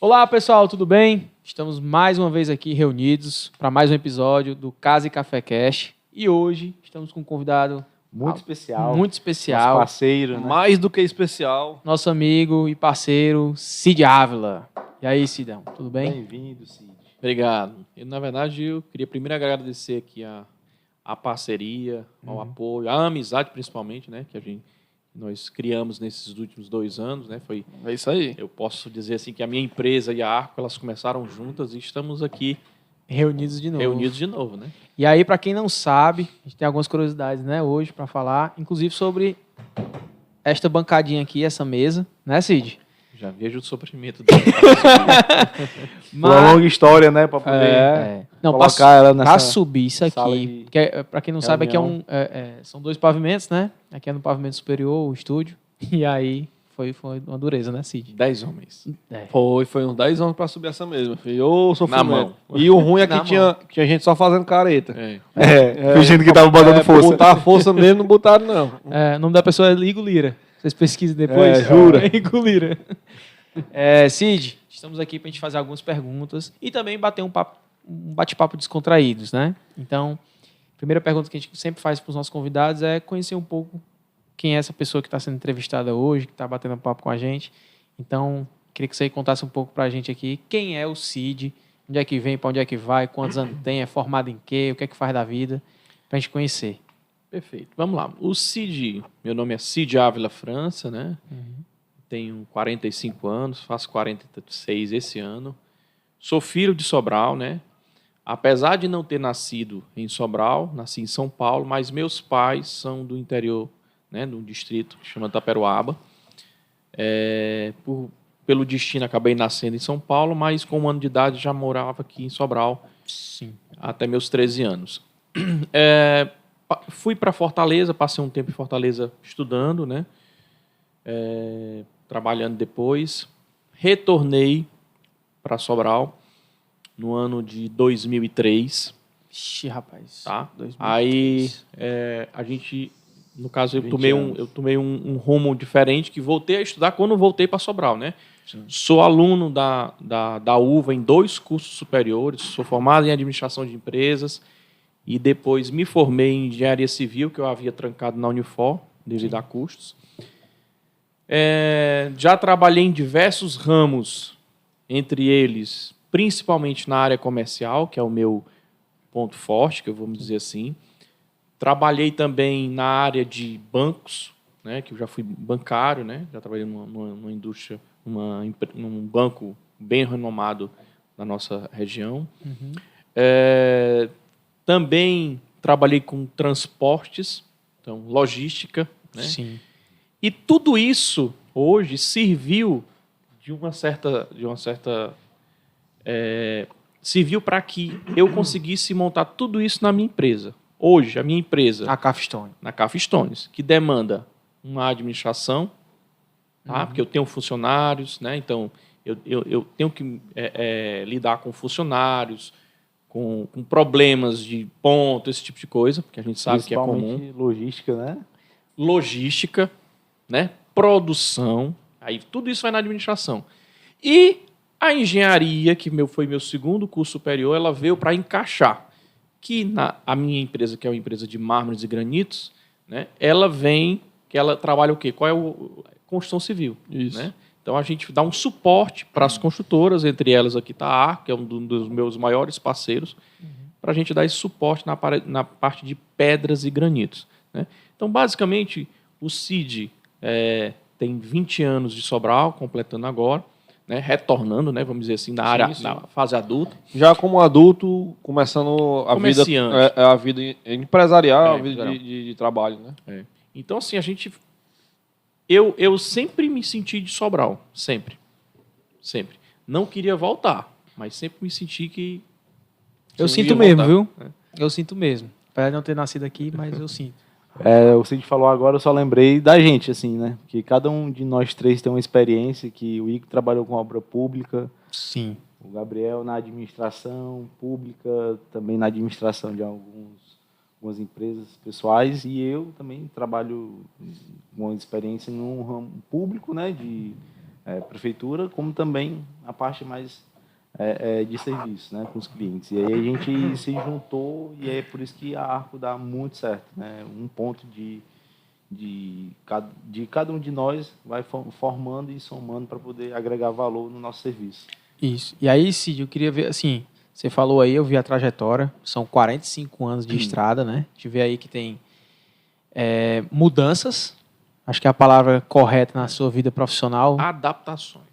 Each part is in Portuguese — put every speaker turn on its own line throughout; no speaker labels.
Olá, pessoal, tudo bem? Estamos mais uma vez aqui reunidos para mais um episódio do Casa e Café Cash. E hoje estamos com um convidado
muito especial.
Muito especial.
Nosso parceiro, né?
Mais do que especial.
Nosso amigo e parceiro, Cid Ávila. E aí, Cidão, tudo bem?
Bem-vindo, Cid.
Obrigado. Na verdade, eu queria primeiro agradecer aqui a parceria, ao apoio, a amizade principalmente, né? Que nós criamos nesses últimos 2 anos, né?
É isso aí.
Eu posso dizer assim que a minha empresa e a Arco, elas começaram juntas e estamos aqui
Reunidos de novo.
né?
E aí, para quem não sabe, a gente tem algumas curiosidades, né, hoje para falar, inclusive sobre esta bancadinha aqui, essa mesa, né, Cid?
Já vejo o sofrimento dele.
Uma longa história, né, para poder
Não,
colocar ela nessa
para subir isso
sala
aqui,
de
porque para quem não sabe, aqui
reunião.
são 2 pavimentos, né? Aqui é no pavimento superior, o estúdio, e aí foi uma dureza, né, Cid?
10 homens.
Foi uns 10 anos pra subir essa mesma, filho. Ô, sofrimento.
Na mão.
E o ruim é
Na
que tinha gente só fazendo careta.
fingindo que tava botando força.
Botar a força mesmo, não botaram, não.
O nome da pessoa é Igor Lira. Vocês pesquisem depois.
Jura?
Igor Lira. Cid, estamos aqui para a gente fazer algumas perguntas e também bater um bate-papo descontraídos, né? Então, a primeira pergunta que a gente sempre faz para os nossos convidados é conhecer um pouco quem é essa pessoa que está sendo entrevistada hoje, que está batendo papo com a gente. Então, queria que você contasse um pouco para a gente aqui quem é o Cid, onde é que vem, para onde é que vai, quantos anos tem, é formado em quê, o que é que faz da vida, para a gente conhecer.
Perfeito. Vamos lá. O Cid, meu nome é Cid Ávila França, né? Tenho 45 anos, faço 46 esse ano. Sou filho de Sobral, né? Apesar de não ter nascido em Sobral, nasci em São Paulo, mas meus pais são do interior, né? De um distrito que chama Taperoaba. Pelo destino, acabei nascendo em São Paulo, mas com 1 ano de idade já morava aqui em Sobral.
Sim.
Até meus 13 anos. Fui para Fortaleza, passei um tempo em Fortaleza estudando, né? Trabalhando depois. Retornei para Sobral no ano de 2003.
Ixi, rapaz.
Tá?
2003.
Aí a gente, no caso, eu
20
tomei um rumo diferente, que voltei a estudar quando voltei para Sobral, né?
Sim.
Sou aluno da UVA em 2 cursos superiores, sou formado em administração de empresas e depois me formei em engenharia civil, que eu havia trancado na Unifor, devido a custos. Já trabalhei em diversos ramos, entre eles, principalmente na área comercial, que é o meu ponto forte, que eu vou dizer assim. Trabalhei também na área de bancos, né, que eu já fui bancário, né, já trabalhei numa indústria, num banco bem renomado na nossa região. Também trabalhei com transportes, então logística, né?
Sim.
E tudo isso hoje serviu serviu para que eu conseguisse montar tudo isso na minha empresa. Hoje, a minha empresa,
A Cafstone.
na Café Stones, que demanda uma administração, tá? Porque eu tenho funcionários, né? Então eu tenho que lidar com funcionários, com problemas de ponto, esse tipo de coisa, porque a gente sabe que é comum.
Principalmente logística, né?
Logística, né? Produção, aí tudo isso vai na administração. E a engenharia, que foi meu segundo curso superior, ela veio para encaixar que a minha empresa, que é uma empresa de mármores e granitos, né? Ela trabalha o quê? Qual é construção civil,
Isso.
né? Então a gente dá um suporte para as construtoras, entre elas aqui está a Arco, que é um dos meus maiores parceiros, para a gente dar esse suporte na parte de pedras e granitos, né? Então, basicamente, o Cid tem 20 anos de Sobral, completando agora, né, retornando, né, vamos dizer assim, na fase adulta.
Já como adulto, começando a vida empresarial, a vida de trabalho, né?
Então, assim, eu sempre me senti de Sobral, sempre. Sempre. Não queria voltar, mas sempre me senti que
Eu sinto mesmo, viu? Eu sinto mesmo. Apesar de não ter nascido aqui, mas eu sinto.
O Cid falou agora, eu só lembrei da gente, assim, né? Que cada um de nós 3 tem uma experiência, que o Igor trabalhou com obra pública,
Sim.
o Gabriel na administração pública, também na administração de algumas empresas pessoais, e eu também trabalho com experiência num ramo público, né? De prefeitura, como também a parte mais de serviço, né, com os clientes. E aí a gente se juntou e é por isso que a Arco dá muito certo, né? Um ponto de cada um de nós vai formando e somando para poder agregar valor no nosso serviço.
Isso. E aí, Cid, eu queria ver, assim, você falou aí, eu vi a trajetória, são 45 anos de estrada, né? A gente vê aí que tem mudanças, acho que é a palavra correta na sua vida profissional. Adaptações.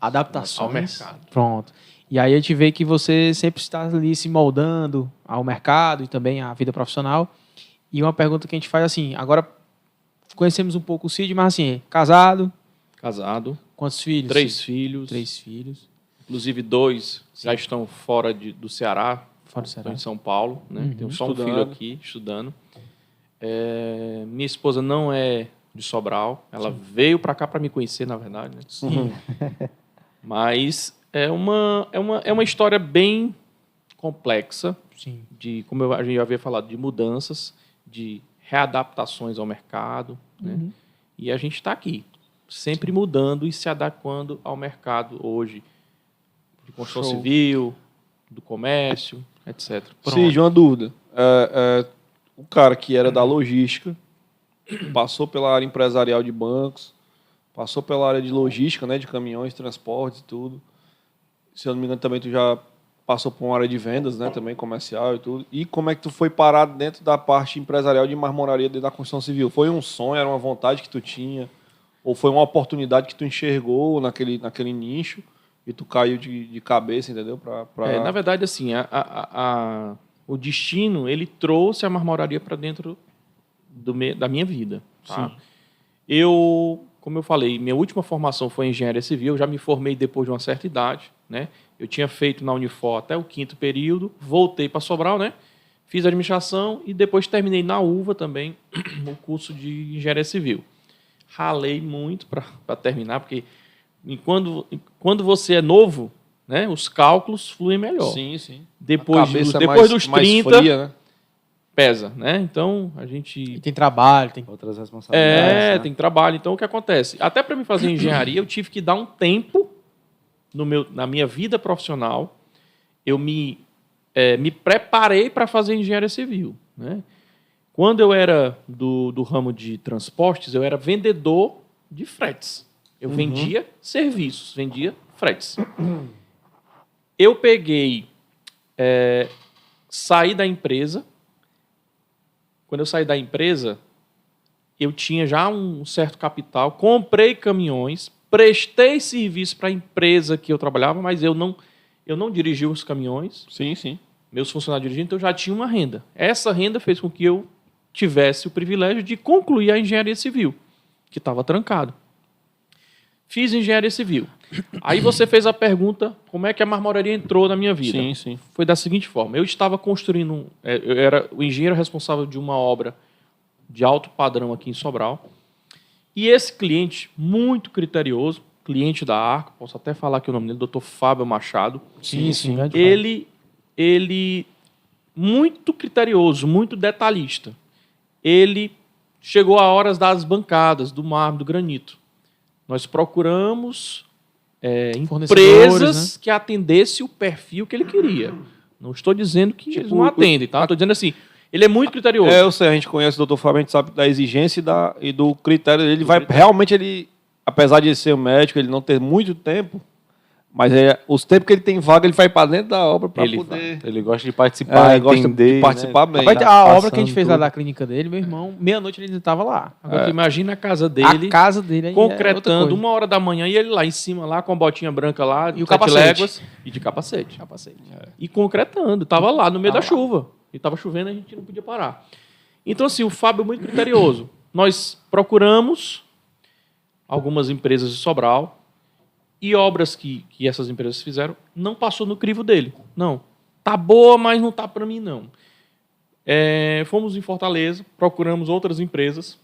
Ao mercado.
Pronto. E aí a gente vê que você sempre está ali se moldando ao mercado e também à vida profissional. E uma pergunta que a gente faz assim, agora conhecemos um pouco o Cid, mas assim, casado. Quantos filhos?
3 filhos.
3 filhos.
Inclusive 2 já estão fora do Ceará.
Fora do Ceará.
Estão em São Paulo, né?
Uhum.
Tenho só um filho aqui, estudando. Minha esposa não é de Sobral. Ela veio para cá para me conhecer, na verdade. Né?
Sim.
Mas é uma história bem complexa.
Sim.
Como a gente já havia falado, de mudanças, de readaptações ao mercado. Né? E a gente está aqui, sempre mudando e se adequando ao mercado hoje, de construção civil, do comércio, etc.
Sim, uma dúvida. O cara que era da logística, passou pela área empresarial de bancos, passou pela área de logística, né, de caminhões, transportes e tudo. Se eu não me engano, também tu já passou por uma área de vendas, né, também comercial e tudo. E como é que tu foi parado dentro da parte empresarial de marmoraria dentro da construção civil? Foi um sonho, era uma vontade que tu tinha? Ou foi uma oportunidade que tu enxergou naquele nicho e tu caiu de cabeça, entendeu?
Na verdade, assim, o destino, ele trouxe a marmoraria para dentro da minha vida. Tá? Como eu falei, minha última formação foi em engenharia civil, eu já me formei depois de uma certa idade, né? Eu tinha feito na Unifor até o 5º período, voltei para Sobral, né? Fiz administração e depois terminei na UVA também o curso de engenharia civil. Ralei muito para terminar, porque quando você é novo, né, os cálculos fluem melhor.
Sim, sim.
Depois dos 30,
fria, né?
pesa, né? Então, a gente...
E tem trabalho, tem
outras responsabilidades. Né?
Tem trabalho. Então, o que acontece? Até para me fazer engenharia, eu tive que dar um tempo na minha vida profissional. Eu me preparei para fazer engenharia civil, né? Quando eu era do ramo de transportes, eu era vendedor de fretes. Eu vendia serviços, vendia fretes. Eu saí da empresa. Quando eu saí da empresa, eu tinha já um certo capital, comprei caminhões, prestei serviço para a empresa que eu trabalhava, mas eu não dirigi os caminhões.
Sim, sim.
Meus funcionários dirigiam, então eu já tinha uma renda. Essa renda fez com que eu tivesse o privilégio de concluir a engenharia civil, que estava trancado. Fiz engenharia civil. Aí você fez a pergunta, como é que a marmoraria entrou na minha vida?
Sim, sim.
Foi da seguinte forma, eu estava construindo, eu era o engenheiro responsável de uma obra de alto padrão aqui em Sobral, e esse cliente, muito criterioso, cliente da Arco, posso até falar que o nome dele, Dr. Fábio Machado.
Sim.
Ele muito criterioso, muito detalhista. Ele chegou a horas das bancadas, do mármore, do granito. Nós procuramos empresas, né, que atendessem o perfil que ele queria. Não estou dizendo que eles não atendem, tá? Estou dizendo assim, ele é muito criterioso.
Eu sei, a gente conhece o Dr. Fábio, a gente sabe da exigência e do critério dele. Realmente, apesar de ser um médico, ele não ter muito tempo, mas os tempos que ele tem vaga, ele vai para dentro da obra para poder...
Ele gosta de participar,
gosta de participar, né, bem.
A obra que a gente fez lá da clínica dele, meu irmão, meia-noite ele estava lá.
Agora, imagina a casa dele
aí
concretando 1h da manhã e ele lá em cima, lá com a botinha branca lá,
e o capacete.
Léguas, e de capacete. E concretando, estava lá no meio da chuva. E estava chovendo, a gente não podia parar. Então, assim, o Fábio é muito criterioso. Nós procuramos algumas empresas de Sobral, e obras que essas empresas fizeram, não passou no crivo dele. Não. Tá boa, mas não tá para mim, não. Fomos em Fortaleza, procuramos outras empresas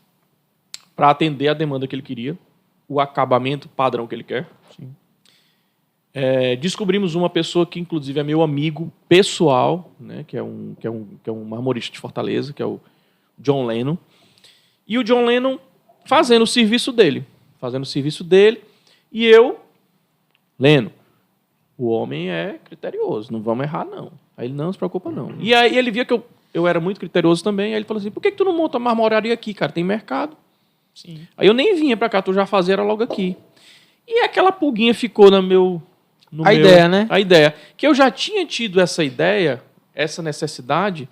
para atender a demanda que ele queria, o acabamento padrão que ele quer. Sim. Descobrimos uma pessoa que, inclusive, é meu amigo pessoal, né, que é um marmorista de Fortaleza, que é o John Lennon. E o John Lennon fazendo o serviço dele. E eu Leno, o homem é criterioso, não vamos errar, não. Aí ele, não se preocupa, não. E aí ele via que eu era muito criterioso também, aí ele falou assim, por que tu não monta uma marmoraria aqui, cara? Tem mercado.
Sim.
Aí eu nem vinha pra cá, tu já fazia, era logo aqui. E aquela pulguinha ficou
Ideia, né?
A ideia. Que eu já tinha tido essa ideia, essa necessidade,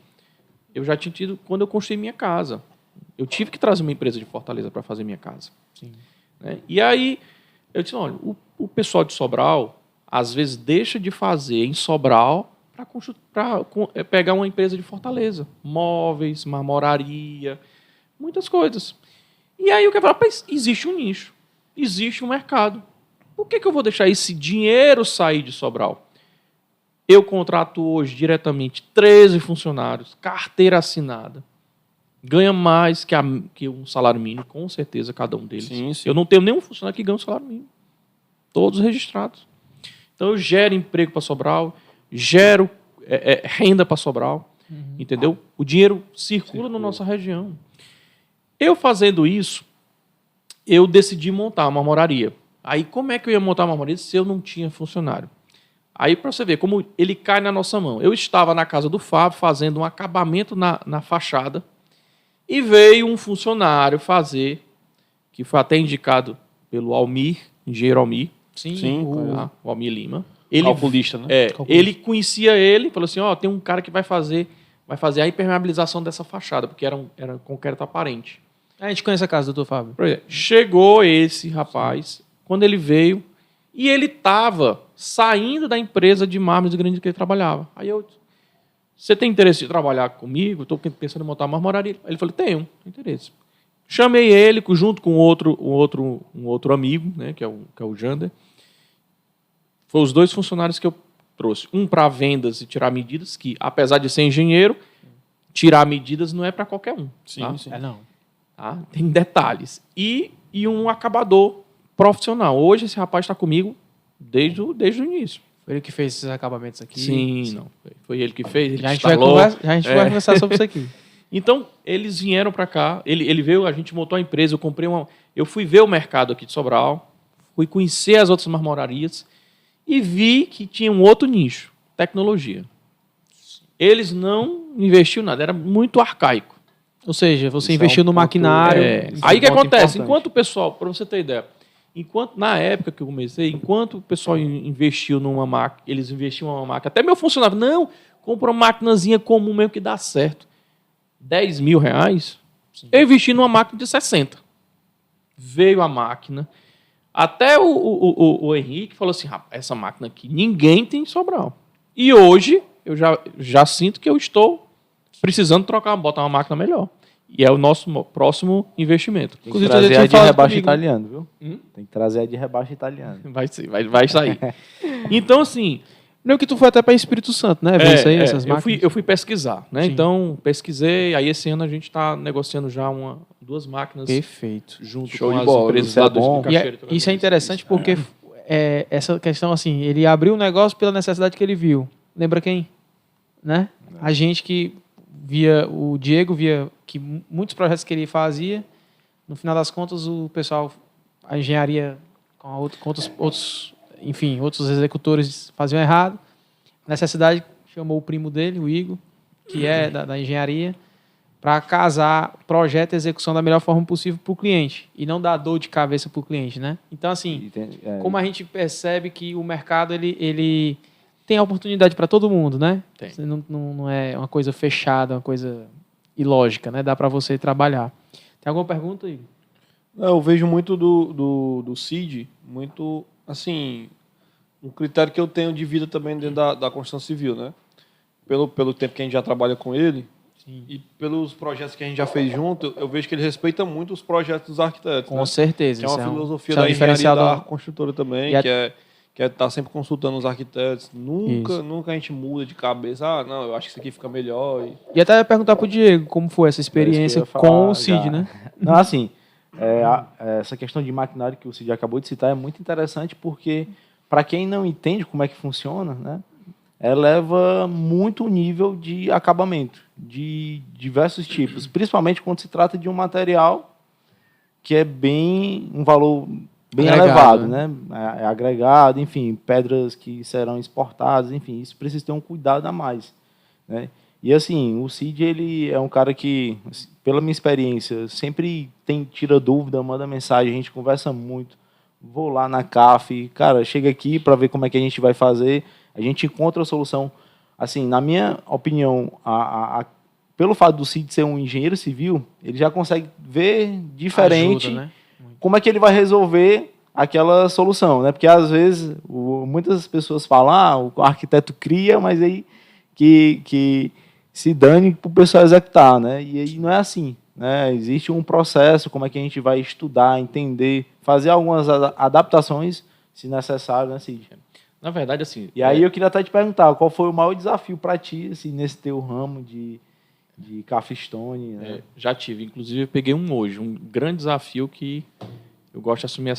eu já tinha tido quando eu construí minha casa. Eu tive que trazer uma empresa de Fortaleza para fazer minha casa.
Sim.
Né? E aí, eu disse, olha, o pessoal de Sobral, às vezes, deixa de fazer em Sobral para pegar uma empresa de Fortaleza. Móveis, marmoraria, muitas coisas. E aí, o que eu falo, rapaz, existe um nicho, existe um mercado. Por que eu vou deixar esse dinheiro sair de Sobral? Eu contrato hoje diretamente 13 funcionários, carteira assinada. Ganha mais que um salário mínimo, com certeza, cada um deles.
Sim.
Eu não tenho nenhum funcionário que ganhe um salário mínimo. Todos registrados. Então, eu gero emprego para Sobral, gero renda para Sobral, entendeu? O dinheiro circula na nossa região. Eu fazendo isso, eu decidi montar uma marmoraria. Aí, como é que eu ia montar uma marmoraria se eu não tinha funcionário? Aí, para você ver como ele cai na nossa mão. Eu estava na casa do Fábio fazendo um acabamento na fachada e veio um funcionário fazer, que foi até indicado pelo Almir, engenheiro Almir,
Sim,
o Almir Lima.
Calculista, né?
Ele conhecia ele, falou assim, tem um cara que vai fazer a impermeabilização dessa fachada, porque era concreto aparente.
A gente conhece a casa, doutor Fábio.
Chegou esse rapaz, quando ele veio, e ele estava saindo da empresa de mármore de granito que ele trabalhava. Aí eu disse, você tem interesse de trabalhar comigo? Estou pensando em montar uma marmoraria. Ele falou, tenho interesse. Chamei ele junto com um outro amigo, né, que é o Jander. Foi os 2 funcionários que eu trouxe. Um para vendas e tirar medidas, que apesar de ser engenheiro, tirar medidas não é para qualquer um.
Sim,
tá?
sim.
Não.
Tá? Tem detalhes. E um acabador profissional. Hoje esse rapaz está comigo desde o início.
Foi ele que fez esses acabamentos aqui?
Sim. Não. Foi ele que fez, ele
Já a gente
instalou.
vai conversar sobre isso aqui.
Então, eles vieram para cá, ele veio, a gente montou a empresa, eu fui ver o mercado aqui de Sobral, fui conhecer as outras marmorarias e vi que tinha um outro nicho, tecnologia. Eles não investiam nada, era muito arcaico.
Ou seja, você
Isso
investiu
é um
no
ponto-
maquinário.
Aí o que
ponto
acontece?
importante.
Enquanto o pessoal, para você ter ideia, na época que eu comecei, enquanto o pessoal investiu numa máquina, eles investiam numa máquina, até meu funcionário, não, compra uma maquinazinha comum mesmo que dá certo. R$10 mil, eu investi numa máquina de 60. Veio a máquina, até o Henrique falou assim, rapaz, essa máquina aqui, ninguém tem em Sobral. E hoje, eu já sinto que eu estou precisando botar uma máquina melhor. E é o nosso próximo investimento.
Tem que trazer a de rebaixo italiano, viu? Tem que trazer a de rebaixo italiano.
Vai sair. Então, assim...
Lembro que tu foi até para Espírito Santo, né? Ver isso aí, essas máquinas.
Eu fui pesquisar, né?
Sim.
Então, pesquisei. Aí, esse ano, a gente está negociando já 2 máquinas
Perfeito.
junto
Show
com
de
as
bola,
empresas
isso é
lá do
bom.
Espírito
E
Cacheiro.
isso é interessante porque essa questão, assim, ele abriu um negócio pela necessidade que ele viu. Lembra quem? Né? A gente que via o Diego, via que muitos projetos que ele fazia, no final das contas, o pessoal, a engenharia com outros executores faziam errado. Necessidade chamou o primo dele, o Igor, que é da engenharia, para casar projeto e execução da melhor forma possível para o cliente e não dar dor de cabeça para o cliente, né? Então, assim, como a gente percebe que o mercado ele tem oportunidade para todo mundo, né?
Tem.
Não é uma coisa fechada, uma coisa ilógica, né? Dá para você trabalhar. Tem alguma pergunta, Igor?
Eu vejo muito do Cid, muito, assim, um critério que eu tenho de vida também dentro da construção civil, né? Pelo tempo que a gente já trabalha com ele,
Sim.
e pelos projetos que a gente já fez junto, eu vejo que ele respeita muito os projetos dos arquitetos.
Com
né?
certeza.
Que é uma
isso
filosofia
isso é um
da engenharia
diferenciador.
da construtora também,
E
que é estar sempre consultando os arquitetos.
Isso.
Nunca a gente muda de cabeça. Não, eu acho que isso aqui fica melhor.
E até perguntar pro Diego como foi essa experiência
É isso que eu ia
com
falar
o Cid,
já.
né?
Não, assim, essa questão de maquinário que o Cid acabou de citar é muito interessante porque, para quem não entende como é que funciona, né, eleva muito o nível de acabamento, de diversos tipos, principalmente quando se trata de um material que é um valor bem
Agregado,
elevado, né? É agregado, enfim, pedras que serão exportadas, enfim, isso precisa ter um cuidado a mais, né? E assim, o Cid, ele é um cara que, assim, pela minha experiência, sempre tira dúvida, manda mensagem, a gente conversa muito. Vou lá na CAF, cara, chega aqui para ver como é que a gente vai fazer, a gente encontra a solução. Assim, na minha opinião, pelo fato do Cid ser um engenheiro civil, ele já consegue ver diferente
Ajuda, né?
como é que ele vai resolver aquela solução, né? Porque às vezes muitas pessoas falam, o arquiteto cria, mas aí que se dane para o pessoal executar, né? E aí não é assim, né? Existe um processo, como é que a gente vai estudar, entender, fazer algumas adaptações, se necessário, né, Cid?
Na verdade, assim...
E aí eu queria até te perguntar, qual foi o maior desafio para ti, assim, nesse teu ramo de Capstone, né?
Já tive. Inclusive, eu peguei um hoje. Um grande desafio que eu gosto de assumir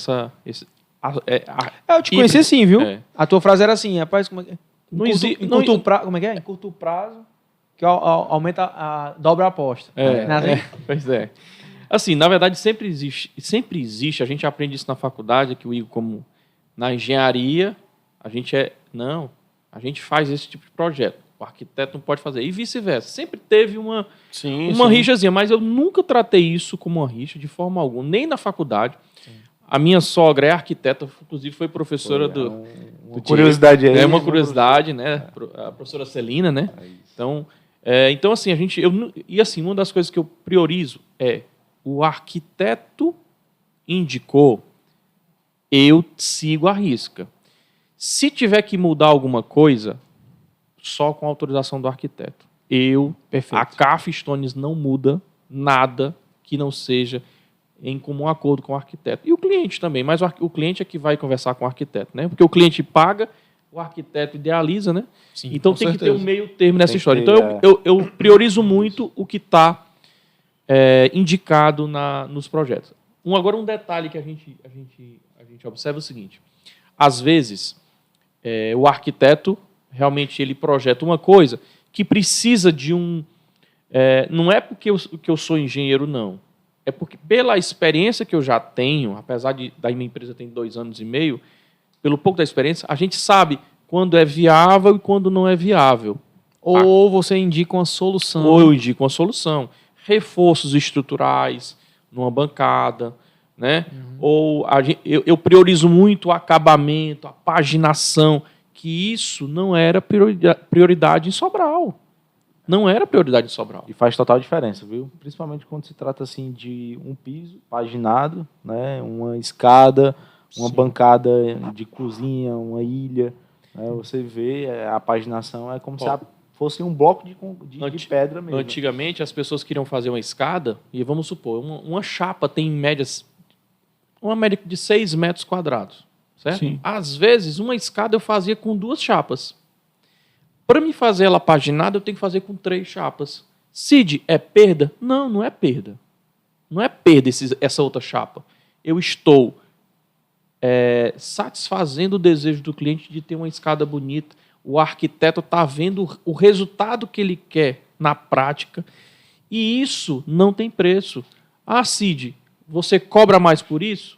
Eu te conheci assim, viu?
É.
A tua frase era assim, rapaz, como é que é?
Não
Em
exi-
curto,
não-
curto prazo, como é que é? Em curto prazo, que aumenta, dobra a aposta. Não é assim?
Pois é. Assim, na verdade, sempre existe, a gente aprende isso na faculdade, que o Igor, como na engenharia, a gente faz esse tipo de projeto. O arquiteto não pode fazer. E vice-versa. Sempre teve uma rixazinha, mas eu nunca tratei isso como uma rixa de forma alguma, nem na faculdade. Sim. A minha sogra é arquiteta, inclusive foi professora do
curiosidade aí.
É uma curiosidade, né? A professora Celina, né? Então assim, uma das coisas que eu priorizo é o arquiteto indicou, eu sigo à risca. Se tiver que mudar alguma coisa, só com autorização do arquiteto. A CAF Stones não muda nada que não seja em comum acordo com o arquiteto. E o cliente também, mas o cliente é que vai conversar com o arquiteto, né? Porque o cliente paga, o arquiteto idealiza, né?
Sim,
então tem que ter um meio termo nessa história.
Ter,
então eu priorizo muito o que está indicado nos projetos. Agora um detalhe que a gente observa é o seguinte: às vezes o arquiteto realmente ele projeta uma coisa que precisa de não é porque eu sou engenheiro, não. É porque, pela experiência que eu já tenho, apesar da minha empresa ter 2 anos e meio, pelo pouco da experiência, a gente sabe quando é viável e quando não é viável.
Ou você indica uma solução.
Ou eu indico uma solução. Reforços estruturais numa bancada, né? Ou eu priorizo muito o acabamento, a paginação, que isso não era prioridade em Sobral. Não era prioridade em Sobral.
E faz total diferença, viu? Principalmente quando se trata assim de um piso paginado, né? Uma escada, uma bancada de cozinha, uma ilha. Né? Você vê a paginação é como se fosse um bloco de pedra mesmo.
Antigamente as pessoas queriam fazer uma escada e vamos supor, uma chapa tem uma média de 6 metros quadrados. Certo?
Sim.
Às vezes, uma escada eu fazia com 2 chapas. Para me fazer ela paginada, eu tenho que fazer com 3 chapas. Cid, é perda? Não, não é perda. Não é perda essa outra chapa. Eu estou satisfazendo o desejo do cliente de ter uma escada bonita. O arquiteto está vendo o resultado que ele quer na prática. E isso não tem preço. Ah, Cid, você cobra mais por isso?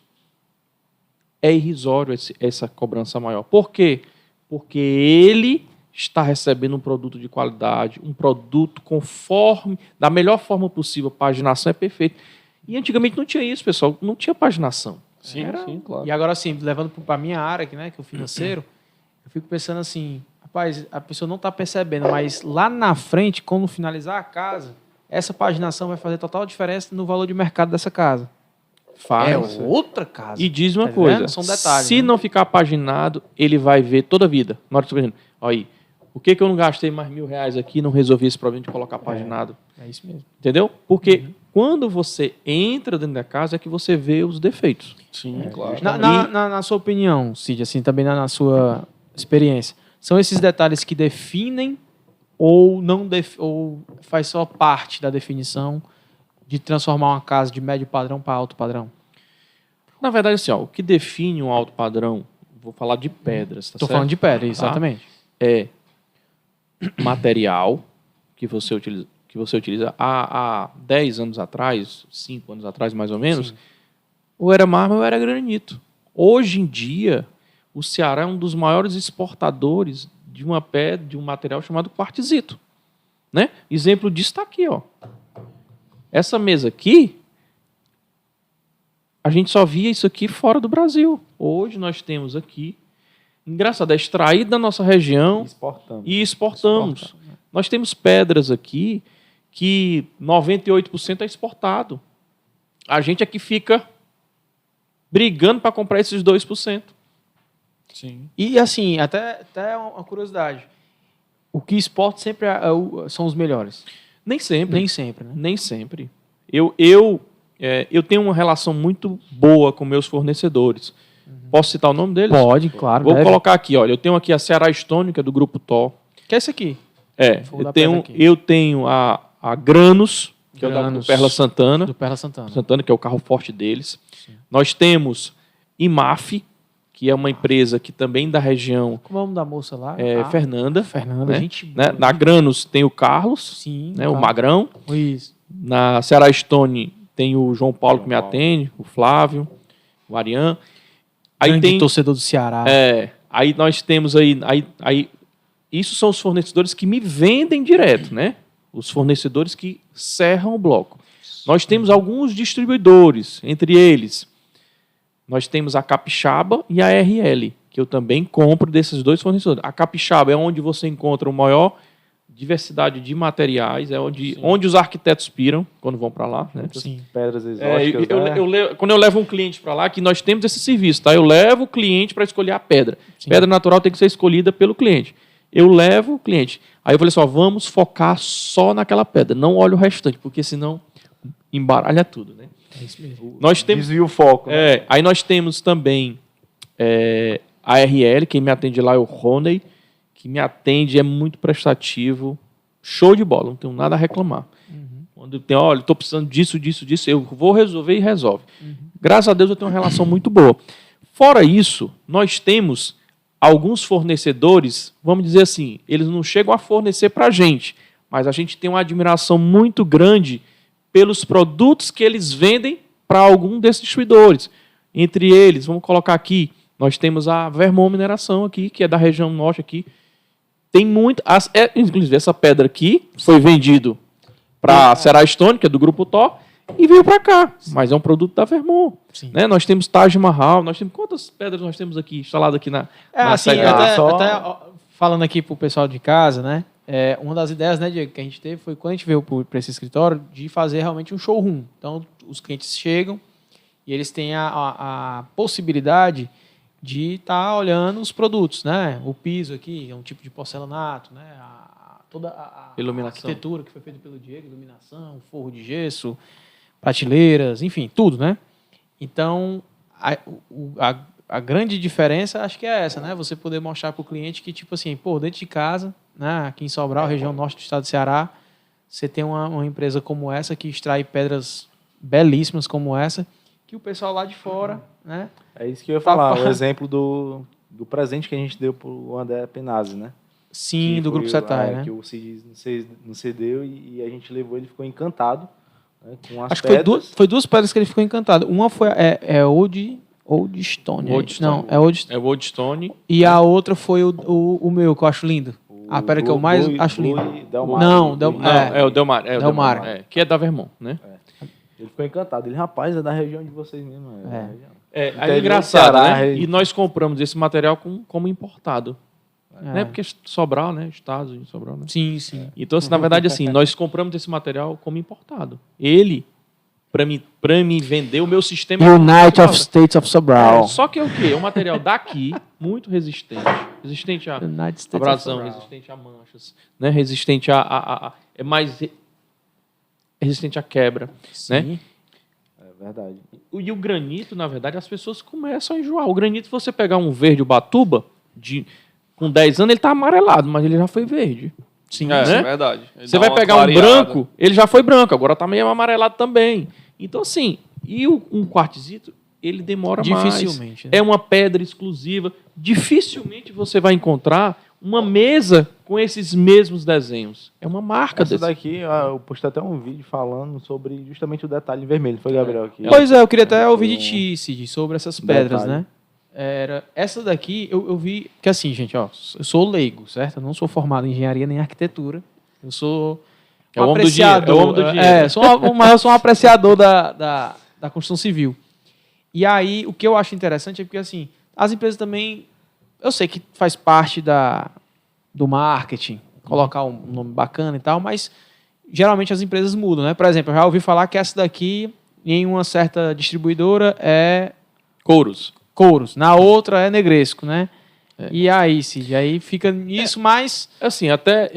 É irrisório essa cobrança maior. Por quê? Porque ele está recebendo um produto de qualidade, um produto conforme, da melhor forma possível. A paginação é perfeita. E antigamente não tinha isso, pessoal. Não tinha paginação.
Sim, claro.
E agora, assim, levando para a minha área, que é o financeiro, eu fico pensando assim, rapaz, a pessoa não está percebendo, mas lá na frente, quando finalizar a casa, essa paginação vai fazer total diferença no valor de mercado dessa casa.
Faz.
É outra casa.
E diz uma
Tá
coisa,
vendo? São detalhes,
se
né?
não ficar paginado, ele vai ver toda a vida. Na hora que você está olha aí, por que eu não gastei mais R$1.000 aqui e não resolvi esse problema de colocar paginado?
É isso mesmo.
Entendeu? Porque quando você entra dentro da casa é que você vê os defeitos.
Sim, claro.
Na sua opinião, Cid, assim, também na sua experiência, são esses detalhes que definem ou ou faz só parte da definição de transformar uma casa de médio padrão para alto padrão?
Na verdade, assim, o que define um alto padrão, vou falar de pedras, tá
Estou
certo?
falando de pedra, exatamente.
É material que você utiliza há 10 anos atrás, 5 anos atrás, mais ou menos,
Sim.
ou era mármore ou era granito. Hoje em dia, o Ceará é um dos maiores exportadores de uma pedra, de um material chamado quartzito. Né? Exemplo disso está aqui. Ó. Essa mesa aqui, a gente só via isso aqui fora do Brasil. Hoje nós temos aqui, engraçado, é extraído da nossa região e exportamos. Nós temos pedras aqui que 98% é exportado. A gente aqui fica brigando para comprar esses 2%.
Sim. E assim, até uma curiosidade. O que exporta sempre são os melhores.
Nem sempre.
Nem sempre, né?
Nem sempre. Eu tenho uma relação muito boa com meus fornecedores. Posso citar o nome deles?
Pode, claro.
Vou colocar aqui, olha. Eu tenho aqui a Ceará Stone, que é do Grupo TO.
Que é esse aqui?
Eu tenho a Granos, que é do Perla Santana.
Do Perla Santana.
Santana, que é o carro forte deles. Sim. Nós temos IMAF, que é uma empresa que também da região...
Como é o nome da moça lá?
Fernanda.
Fernanda,
né?
gente boa.
Na Granos tem o Carlos,
sim,
né? O Magrão.
Isso.
Na Ceará Stone tem o João Paulo, que me atende, o Flávio, o Arian.
Aí tem torcedor do Ceará.
Aí nós temos aí isso são os fornecedores que me vendem direto, né? Os fornecedores que cerram o bloco. Nós temos alguns distribuidores, entre eles nós temos a Capixaba e a RL, que eu também compro desses dois fornecedores. A Capixaba é onde você encontra a maior diversidade de materiais, é onde os arquitetos piram quando vão para lá. Né?
Sim. Pedras exóticas.
Quando eu levo um cliente para lá, que nós temos esse serviço, tá? Eu levo o cliente para escolher a pedra. Sim. Pedra natural tem que ser escolhida pelo cliente. Eu levo o cliente. Aí eu falei assim, vamos focar só naquela pedra, não olha o restante, porque senão embaralha tudo, né?
É isso mesmo.
Nós temos,
desvia o foco. Né?
Aí nós temos também a RL, quem me atende lá é o Rony, que me atende, é muito prestativo, show de bola, não tenho nada a reclamar. Quando tem, olha, estou precisando disso, eu vou resolver e resolve. Graças a Deus eu tenho uma relação muito boa. Fora isso, nós temos alguns fornecedores, vamos dizer assim, eles não chegam a fornecer para a gente, mas a gente tem uma admiração muito grande pelos produtos que eles vendem para algum desses distribuidores. Entre eles, vamos colocar aqui, nós temos a Vermont Mineração aqui, que é da região norte aqui. Tem muito... inclusive, essa pedra aqui foi vendido para a Ceará Stone, que é do Grupo TO, e veio para cá. Mas é um produto da Vermont. Né? Nós temos Taj Mahal, quantas pedras nós temos aqui, instaladas aqui na
sede? Até falando aqui para o pessoal de casa, né? Uma das ideias, né, Diego, que a gente teve foi quando a gente veio para esse escritório de fazer realmente um showroom. Então, os clientes chegam e eles têm a possibilidade de estar olhando os produtos, né? O piso aqui é um tipo de porcelanato, né? Toda a arquitetura que foi feita pelo Diego, iluminação, forro de gesso, prateleiras, enfim, tudo, né? Então, a grande diferença acho que é essa, né? Você poder mostrar para o cliente que, tipo assim, dentro de casa, né? Aqui em Sobral, região norte do estado do Ceará, você tem uma empresa como essa que extrai pedras belíssimas como essa, que o pessoal lá de fora, né?
É isso que eu ia falar, o exemplo do presente que a gente deu para o André Penazzi, né?
Sim,
que
do Grupo Setai, né?
Que o Cid não cedeu e a gente levou, ele ficou encantado, né, com as
acho
pedras.
Que foi duas pedras que ele ficou encantado. Uma foi Old Stone. Não, é Old Stone.
É o Old Stone.
E a outra foi o meu, que eu acho lindo. A pedra que eu mais acho linda.
É o Delmar.
Delmar.
Que é da Vermont, né?
Ele ficou encantado. Ele, rapaz, é da região de vocês mesmo.
É engraçado, né? E nós compramos esse material como importado. Né? Porque Sobral, né? Estados de Sobral, né?
Sim.
Então, assim, na verdade, assim, nós compramos esse material como importado. Ele, para me vender o meu sistema...
United of States of Sobral.
Só que é o quê? É um material daqui, muito resistente. Resistente a abrasão, resistente a manchas, né? Resistente é mais resistente à quebra.
Sim.
Né?
É verdade.
E o granito, na verdade, as pessoas começam a enjoar. O granito, você pegar um verde Ubatuba, com 10 anos, ele está amarelado, mas ele já foi verde.
Sim,
né?
É verdade.
Você vai pegar um branco, ele já foi branco, agora está meio amarelado também. Então, assim, um quartzito, ele demora
dificilmente,
mais.
Né?
É uma pedra exclusiva. Dificilmente você vai encontrar uma mesa com esses mesmos desenhos. É uma marca
desse. Daqui, eu postei até um vídeo falando sobre justamente o detalhe vermelho. Foi, Gabriel? Aqui.
Pois é, eu queria até ouvir de ti, Cid, sobre essas pedras, né? Essa daqui, eu vi... Que assim, gente, ó, eu sou leigo, certo? Eu não sou formado em engenharia nem arquitetura. Eu sou
É o homem do dinheiro. É o homem do dinheiro.
Mas eu sou um apreciador da construção civil. E aí, o que eu acho interessante é porque, assim, as empresas também... Eu sei que faz parte do marketing, colocar um nome bacana e tal, mas geralmente as empresas mudam, né? Por exemplo, eu já ouvi falar que essa daqui, em uma certa distribuidora, é
Couros.
Na outra é Negresco, né? E aí, Cid, aí fica nisso, mas...
Assim, eu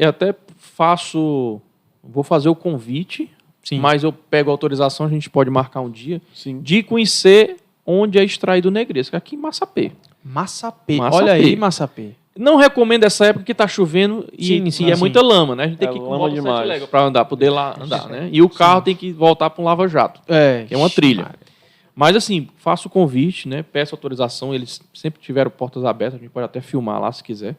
até faço... Vou fazer o convite,
Sim.
mas eu pego a autorização, a gente pode marcar um dia,
Sim.
de conhecer onde é extraído o Negresco, aqui em Massapê.
Massapê.
Massapê.
Olha aí, Massapê.
Não recomendo essa época que tá chovendo e é muita lama, né? A gente tem que ir com
lama
moto
demais.
7 léguas para andar, poder lá andar, né? E o carro tem que voltar para um lava-jato, que é uma trilha. Mas assim, faço o convite, né? Peço autorização, eles sempre tiveram portas abertas, a gente pode até filmar lá se quiser.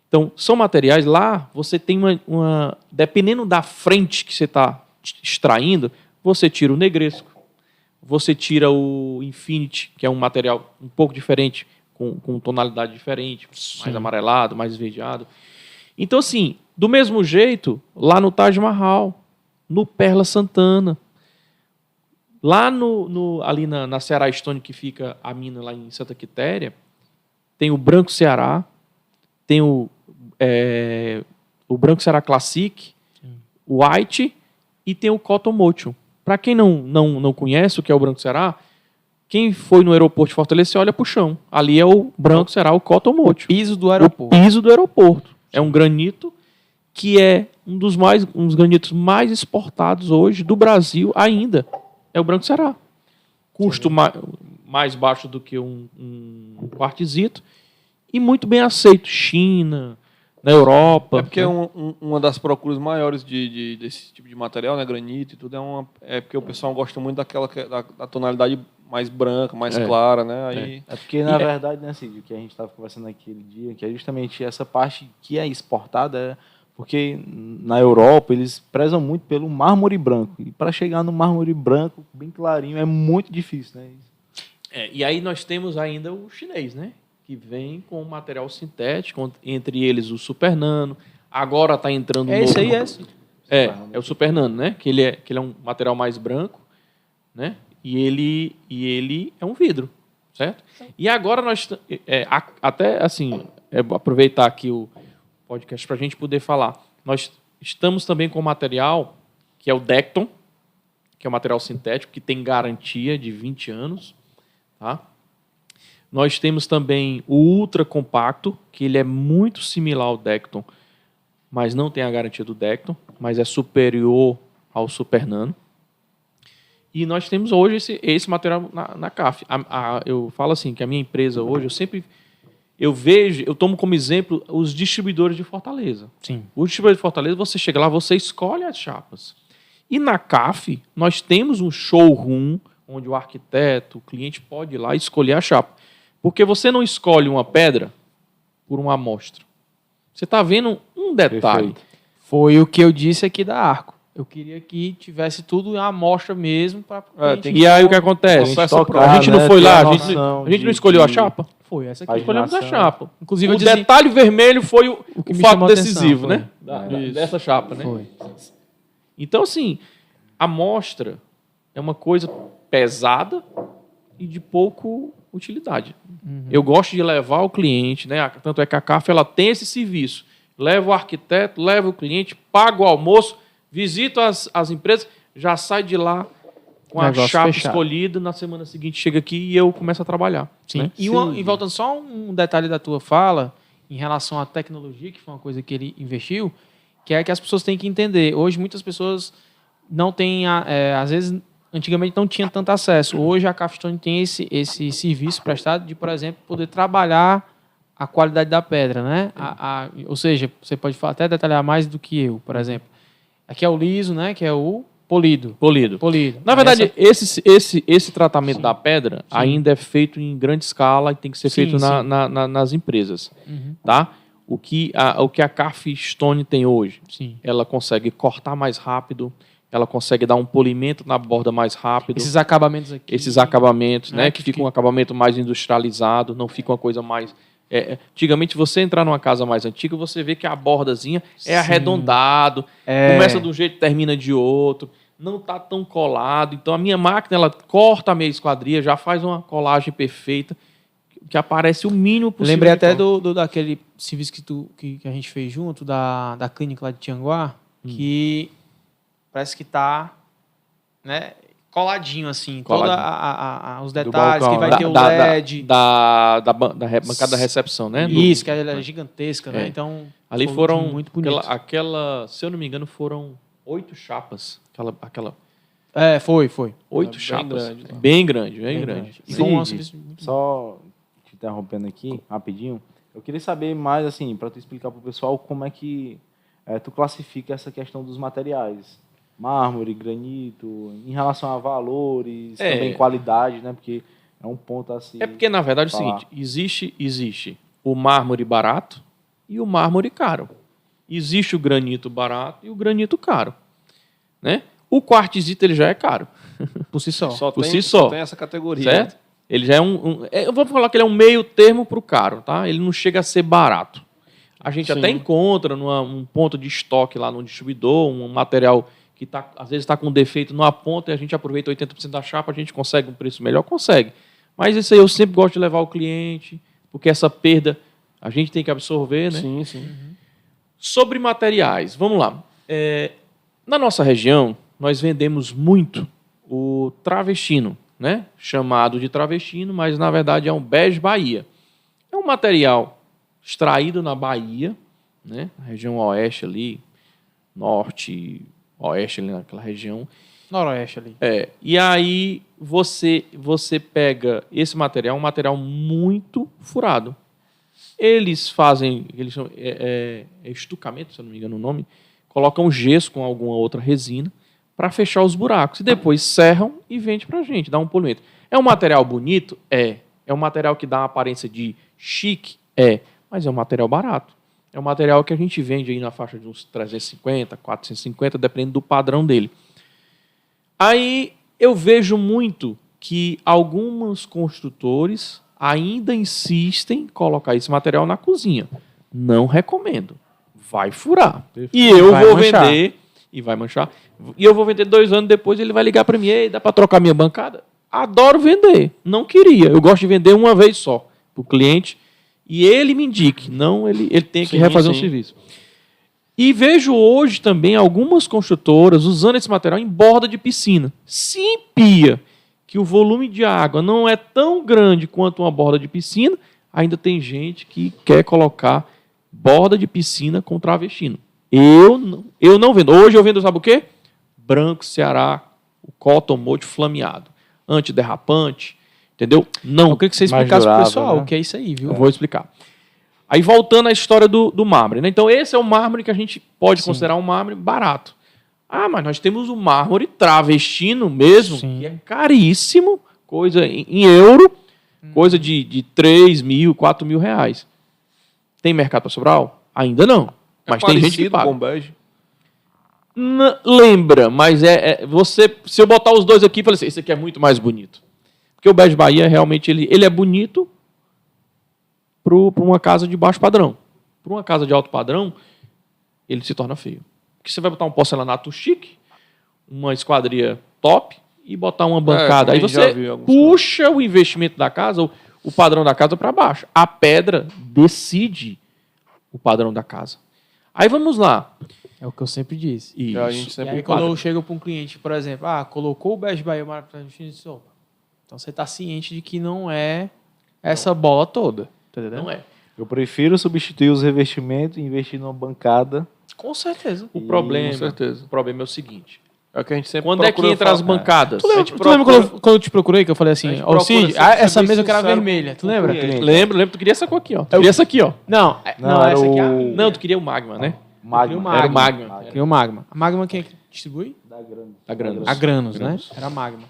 Então, são materiais lá, você tem uma dependendo da frente que você está extraindo, você tira o Negresco, você tira o Infinity, que é um material um pouco diferente, com tonalidade diferente, mais amarelado, mais esverdeado. Então, assim, do mesmo jeito, lá no Taj Mahal, no Perla Santana, lá ali na Ceará Stone, que fica a mina lá em Santa Quitéria, tem o Branco Ceará, tem o Branco Ceará Classic, o White e tem o Cotton Motion. Para quem não conhece o que é o Branco Ceará, quem foi no aeroporto de Fortaleza, você olha para o chão. Ali é o Branco Ceará, o Cotton Motion.
Piso do aeroporto.
O piso do aeroporto. É um granito que é um dos granitos mais exportados hoje do Brasil ainda. É o Branco Ceará. Custo mais baixo do que um quartzito e muito bem aceito. China, na Europa.
É porque uma das procuras maiores desse tipo de material, né, granito e tudo, é porque o pessoal gosta muito da tonalidade mais branca, mais clara, né? Aí...
É porque, na verdade, né, Cid, o que a gente estava conversando aquele dia, que é justamente essa parte que é exportada, porque na Europa eles prezam muito pelo mármore branco. E para chegar no mármore branco, bem clarinho, é muito difícil, né?
E aí nós temos ainda o chinês, né? Que vem com material sintético, entre eles o Super Nano. Agora está entrando um
Esse
novo...
aí, esse.
É o Super Nano, né? Que ele é um material mais branco, né? E ele é um vidro, certo? E agora nós... até, assim, aproveitar aqui o podcast para a gente poder falar. Nós estamos também com material que é o Decton, que é um material sintético, que tem garantia de 20 anos, tá? Nós temos também o Ultra Compacto, que ele é muito similar ao Decton, mas não tem a garantia do Decton, mas é superior ao Super Nano. E nós temos hoje esse material na CAF. Eu falo assim, que a minha empresa hoje, eu tomo como exemplo os distribuidores de Fortaleza.
Sim.
Os distribuidores de Fortaleza, você chega lá, você escolhe as chapas. E na CAF, nós temos um showroom, onde o arquiteto, o cliente pode ir lá e escolher a chapa. Porque você não escolhe uma pedra por uma amostra. Você está vendo um detalhe.
Perfeito.
Foi o que eu disse aqui da Arco. Eu queria que tivesse tudo à amostra mesmo.
E aí o que acontece? A gente não foi lá, a gente não escolheu a chapa?
Foi essa aqui.
Escolhemos a chapa.
Inclusive,
o detalhe vermelho foi o
que me
fato
chamou
decisivo,
atenção,
né? Dessa chapa, né?
Foi.
Então, assim, a amostra é uma coisa pesada e de pouco utilidade.
Uhum.
Eu gosto de levar o cliente, né? Tanto é que a CAF ela tem esse serviço. Leva o arquiteto, leva o cliente, paga o almoço, visito as empresas, já sai de lá com a chapa escolhida, na semana seguinte chega aqui e eu começo a trabalhar.
Sim.
Né?
E voltando só um detalhe da tua fala, em relação à tecnologia, que foi uma coisa que ele investiu, que é que as pessoas têm que entender. Hoje muitas pessoas não têm, às vezes, antigamente não tinha tanto acesso. Hoje a Capstone tem esse serviço prestado de, por exemplo, poder trabalhar a qualidade da pedra, né? Ou seja, você pode até detalhar mais do que eu, por exemplo. Aqui é o liso, né? Que é o polido.
Na verdade, esse tratamento da pedra ainda é feito em grande escala e tem que ser feito nas empresas.
Uhum.
Tá? O que a Capstone tem hoje?
Sim.
Ela consegue cortar mais rápido, ela consegue dar um polimento na borda mais rápido.
Esses acabamentos aqui.
Esses acabamentos, né? Que
que
fica um acabamento mais industrializado, não fica uma coisa mais... antigamente, você entrar numa casa mais antiga, você vê que a bordazinha é arredondado, começa de um jeito e termina de outro, não está tão colado. Então, a minha máquina, ela corta a meia esquadria, já faz uma colagem perfeita, que aparece o mínimo possível.
Lembrei até daquele serviço que a gente fez junto, da clínica lá de Tianguá, que parece que tá, né, coladinho, assim.
Coladinho.
Os detalhes,
balcão,
que vai
né?
ter o LED.
Da bancada da recepção, né?
Isso, que ela é gigantesca, né?
É.
Então,
Ali
foi
foram,
muito bonito.
se eu não me engano, foram 8 chapas. Aquela
Foi.
8
bem
chapas.
grande, tá?
Bem grande.
E foi um
Cid,
serviço muito bom.
Só te interrompendo aqui, rapidinho, eu queria saber mais, assim, para tu explicar para o pessoal como é que tu classifica essa questão dos materiais. Mármore, granito, em relação a valores, também qualidade, né? Porque é um ponto assim...
É porque, na verdade, é o
falar.
seguinte, existe o mármore barato e o mármore caro. Existe o granito barato e o granito caro. Né? O quartzito, ele já é caro.
Por si só.
Por si só.
Tem essa categoria.
Certo? Ele já é eu vou falar que ele é um meio termo para o caro, tá? Ele não chega a ser barato. A gente
Sim.
até encontra um ponto de estoque lá no distribuidor, um material que às vezes está com defeito numa ponta e a gente aproveita 80% da chapa, a gente consegue um preço melhor? Consegue. Mas isso aí eu sempre gosto de levar o cliente, porque essa perda a gente tem que absorver, né?
Sim, sim.
Sobre materiais, vamos lá. Na nossa região, nós vendemos muito o travestino, né? Chamado de travestino, mas na verdade é um bege Bahia. É um material extraído na Bahia, né? Na região oeste ali, norte, oeste ali naquela região.
Noroeste ali.
E aí você pega esse material, um material muito furado. Eles fazem, estucamento, se eu não me engano o nome, colocam gesso com alguma outra resina para fechar os buracos. E depois serram e vende para a gente, dá um polimento. É um material bonito? É um material que dá uma aparência de chique? Mas é um material barato. É um material que a gente vende aí na faixa de uns 350, 450, dependendo do padrão dele. Aí eu vejo muito que alguns construtores ainda insistem em colocar esse material na cozinha. Não recomendo. Vai furar. E eu vou vender e vai manchar. E eu vou vender 2 anos depois, ele vai ligar para mim, ei, dá para trocar minha bancada? Adoro vender. Não queria. Eu gosto de vender uma vez só para o cliente e ele me indique. Não, ele tem que refazer um serviço. E vejo hoje também algumas construtoras usando esse material em borda de piscina. Se empia que o volume de água não é tão grande quanto uma borda de piscina, ainda tem gente que quer colocar borda de piscina com travestino. Eu não vendo. Hoje eu vendo, sabe o quê? Branco Ceará, o cotton mold flameado. Antiderrapante, entendeu? Não.
Eu queria que você explicasse pro pessoal,
né?
o que é isso aí, viu?
Eu vou explicar. Aí voltando à história do mármore, né? Então esse é o mármore que a gente pode considerar um mármore barato. Ah, mas nós temos o mármore travestino mesmo, que é caríssimo, coisa em euro, coisa de 3 mil, 4 mil reais. Tem mercado para Sobral? Ainda não. Mas tem gente que paga.
Com bege.
Lembra, mas se eu botar os dois aqui, eu falei assim, esse aqui é muito mais bonito. Porque o bege Bahia realmente ele é bonito para uma casa de baixo padrão. Para uma casa de alto padrão, ele se torna feio. Porque você vai botar um porcelanato chique, uma esquadria top e botar uma bancada. Aí você puxa o investimento da casa, o padrão da casa para baixo. A pedra decide o padrão da casa. Aí vamos lá.
É o que eu sempre disse.
Isso.
A gente sempre
E aí, quando eu chego para um cliente, por exemplo, colocou o bege Bahia maravilhoso, então você está ciente de que não é essa bola toda. Tá entendendo?
Não é.
Eu prefiro substituir os revestimentos e investir numa bancada.
Com certeza.
O problema é o seguinte.
É o que a gente sempre
Quando é que entra as bancadas?
Tu lembra quando eu te procurei, que eu falei assim, ô Cid, essa mesa eu quero a vermelha, tu lembra?
Lembro, tu queria essa cor aqui, ó. Tu queria essa aqui, ó.
Não, essa aqui é a minha.
Não, tu queria o Magma, né?
Magma.
Era o Magma.
Queria o Magma. A Magma quem é que distribui?
A Granos.
A Granos, né? Era a Magma.